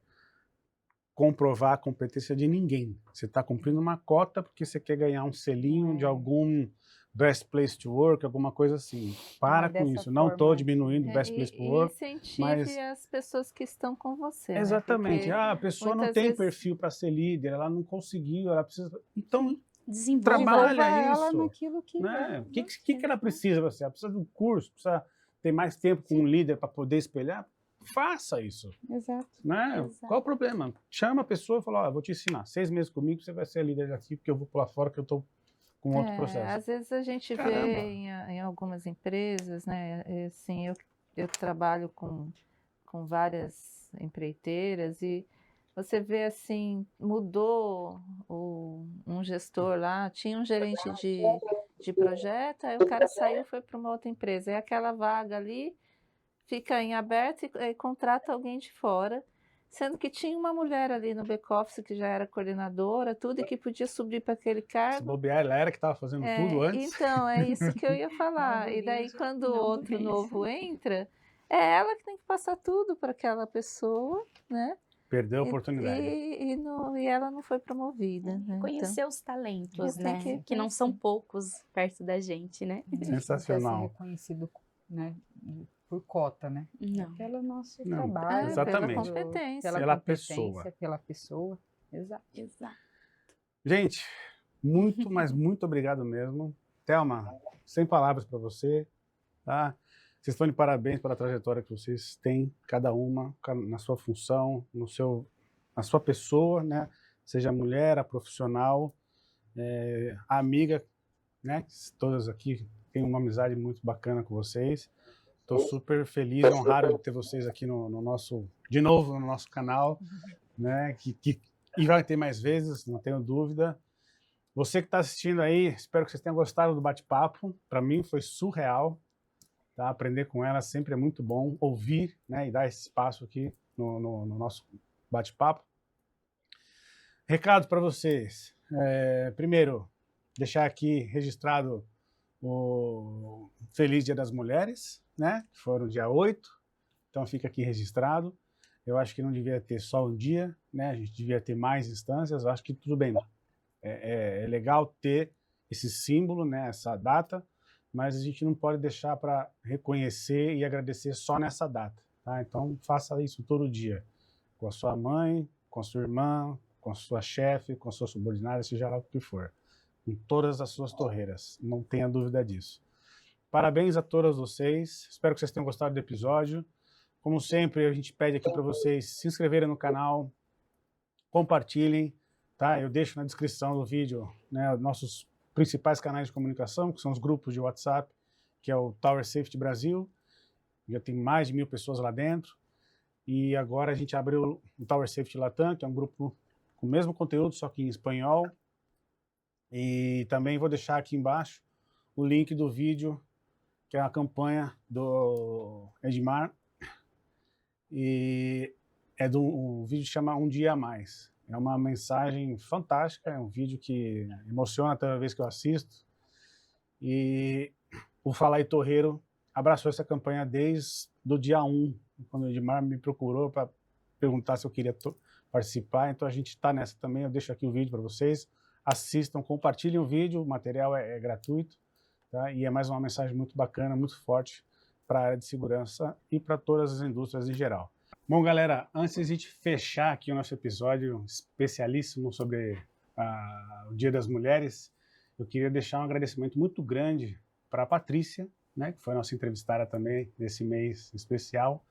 Speaker 1: comprovar a competência de ninguém. Você está cumprindo uma cota porque você quer ganhar um selinho de algum Best Place to Work, alguma coisa assim. Para
Speaker 5: é
Speaker 1: com
Speaker 5: dessa
Speaker 1: isso. Não estou
Speaker 5: forma.
Speaker 1: diminuindo o Best
Speaker 2: E,
Speaker 1: Place to
Speaker 2: e
Speaker 1: Work.
Speaker 2: incentive
Speaker 1: mas-
Speaker 2: as pessoas que estão com você, né?
Speaker 1: Exatamente.
Speaker 2: Porque
Speaker 1: A pessoa não
Speaker 2: muitas
Speaker 1: tem
Speaker 2: vezes-
Speaker 1: perfil para ser líder, ela não conseguiu, ela precisa. Então,
Speaker 4: Desenvolva.
Speaker 1: trabalha
Speaker 5: Desenvolva ela
Speaker 1: isso,
Speaker 5: naquilo que
Speaker 1: né?
Speaker 5: é,
Speaker 1: O que ela precisa? Ela precisa de um curso, precisa ter mais tempo com um líder para poder espelhar? Faça isso.
Speaker 5: Exato.
Speaker 1: Né?
Speaker 4: Exato.
Speaker 1: Qual o problema? Chama a pessoa e fala, vou te ensinar. 6 meses comigo, você vai ser a líder aqui, porque eu vou pular fora, que eu estou com outro processo.
Speaker 2: Às vezes a gente
Speaker 1: Caramba.
Speaker 2: vê em algumas empresas, né? Assim, eu trabalho com várias empreiteiras e você vê assim, mudou um gestor lá, tinha um gerente de projeto, aí o cara saiu e foi para uma outra empresa. E aquela vaga ali fica em aberto e contrata alguém de fora, sendo que tinha uma mulher ali no back-office que já era coordenadora, tudo, e que podia subir para aquele
Speaker 1: Se
Speaker 2: cargo.
Speaker 1: bobear, ela era que estava fazendo tudo antes.
Speaker 2: Então, é isso que eu ia falar. E daí, quando o outro novo entra, é ela que tem que passar tudo para aquela pessoa, né?
Speaker 1: Perdeu a oportunidade.
Speaker 2: E ela não foi promovida, né?
Speaker 4: Conhecer os talentos,
Speaker 2: tem
Speaker 4: né? Que não são poucos perto da gente, né?
Speaker 1: Sensacional.
Speaker 5: Não quer ser reconhecido, né, por cota, né?
Speaker 4: Não.
Speaker 5: Pelo nosso
Speaker 1: Não,
Speaker 5: trabalho.
Speaker 1: exatamente.
Speaker 2: Pela competência.
Speaker 1: Pela
Speaker 5: competência,
Speaker 1: pessoa.
Speaker 5: Pela pessoa. Exato.
Speaker 4: Exato.
Speaker 1: Gente, muito, mas muito obrigado mesmo. Thelma, sem palavras para você, tá? Vocês estão de parabéns pela trajetória que vocês têm, cada uma, na sua função, na sua pessoa, né? Seja a mulher, a profissional, a amiga, né? Todas aqui têm uma amizade muito bacana com vocês. Estou super feliz e honrado de ter vocês aqui no nosso, de novo, no nosso canal, né? E vai ter mais vezes, não tenho dúvida. Você que está assistindo aí, espero que vocês tenham gostado do bate-papo. Para mim foi surreal. Tá? Aprender com ela sempre é muito bom. Ouvir, né? E dar esse espaço aqui no nosso bate-papo. Recado para vocês. Primeiro, deixar aqui registrado o Feliz Dia das Mulheres, né? Que foram dia 8. Então fica aqui registrado. Eu acho que não devia ter só um dia, né? A gente devia ter mais instâncias. Eu acho que tudo bem. É legal ter esse símbolo, né? Essa data, mas a gente não pode deixar para reconhecer e agradecer só nessa data, tá? Então faça isso todo dia, com a sua mãe, com a sua irmã, com a sua chefe, com a sua subordinada, seja lá o que for, com todas as suas torreiras, não tenha dúvida disso. Parabéns a todas vocês, espero que vocês tenham gostado do episódio. Como sempre, a gente pede aqui para vocês se inscreverem no canal, compartilhem, tá? Eu deixo na descrição do vídeo, né, nossos principais canais de comunicação, que são os grupos de WhatsApp, que é o Tower Safety Brasil, já tem mais de 1000 pessoas lá dentro, e agora a gente abriu o Tower Safety Latam, que é um grupo com o mesmo conteúdo, só que em espanhol, e também vou deixar aqui embaixo o link do vídeo, que é a campanha do Edmar, e o vídeo chama Um Dia a Mais. É uma mensagem fantástica, é um vídeo que emociona toda vez que eu assisto. E o Fala aí Torreiro abraçou essa campanha desde o dia 1, quando o Edmar me procurou para perguntar se eu queria participar. Então a gente está nessa também. Eu deixo aqui o vídeo para vocês. Assistam, compartilhem o vídeo, o material é gratuito. Tá? E é mais uma mensagem muito bacana, muito forte para a área de segurança e para todas as indústrias em geral. Bom, galera, antes de a gente fechar aqui o nosso episódio especialíssimo sobre o Dia das Mulheres, eu queria deixar um agradecimento muito grande para a Patrícia, né, que foi a nossa entrevistada também nesse mês especial,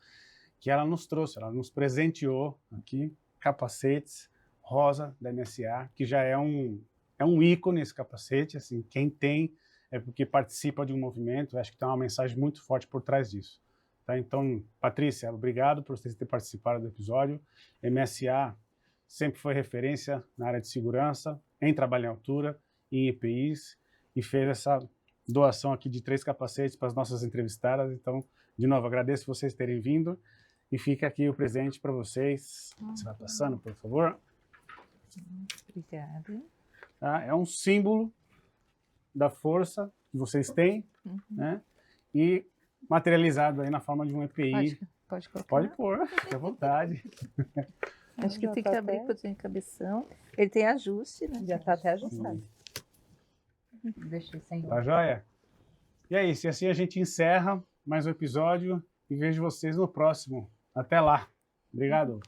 Speaker 1: que ela nos trouxe, ela nos presenteou aqui capacetes rosa da MSA, que já é um ícone esse capacete, assim, quem tem é porque participa de um movimento, acho que tem uma mensagem muito forte por trás disso. Tá? Então, Patrícia, obrigado por você ter participado do episódio. MSA sempre foi referência na área de segurança, em trabalho em altura, em EPIs, e fez essa doação aqui de 3 capacetes para as nossas entrevistadas. Então, de novo, agradeço vocês terem vindo e fica aqui o presente para vocês. Você vai passando, por favor.
Speaker 2: Obrigada.
Speaker 1: Tá? É um símbolo da força que vocês têm,
Speaker 2: Uhum.
Speaker 1: né? E materializado aí na forma de um EPI.
Speaker 2: Pode colocar.
Speaker 1: Pode pôr, fique à vontade.
Speaker 2: Acho que
Speaker 4: Já
Speaker 2: tem
Speaker 4: tá
Speaker 2: que abrir
Speaker 4: até-
Speaker 2: para ter cabeção. Ele tem ajuste, né?
Speaker 4: Já tá até ajustado.
Speaker 5: Deixei sem.
Speaker 1: Tá joia? E é isso. E assim a gente encerra mais um episódio e vejo vocês no próximo. Até lá. Obrigado.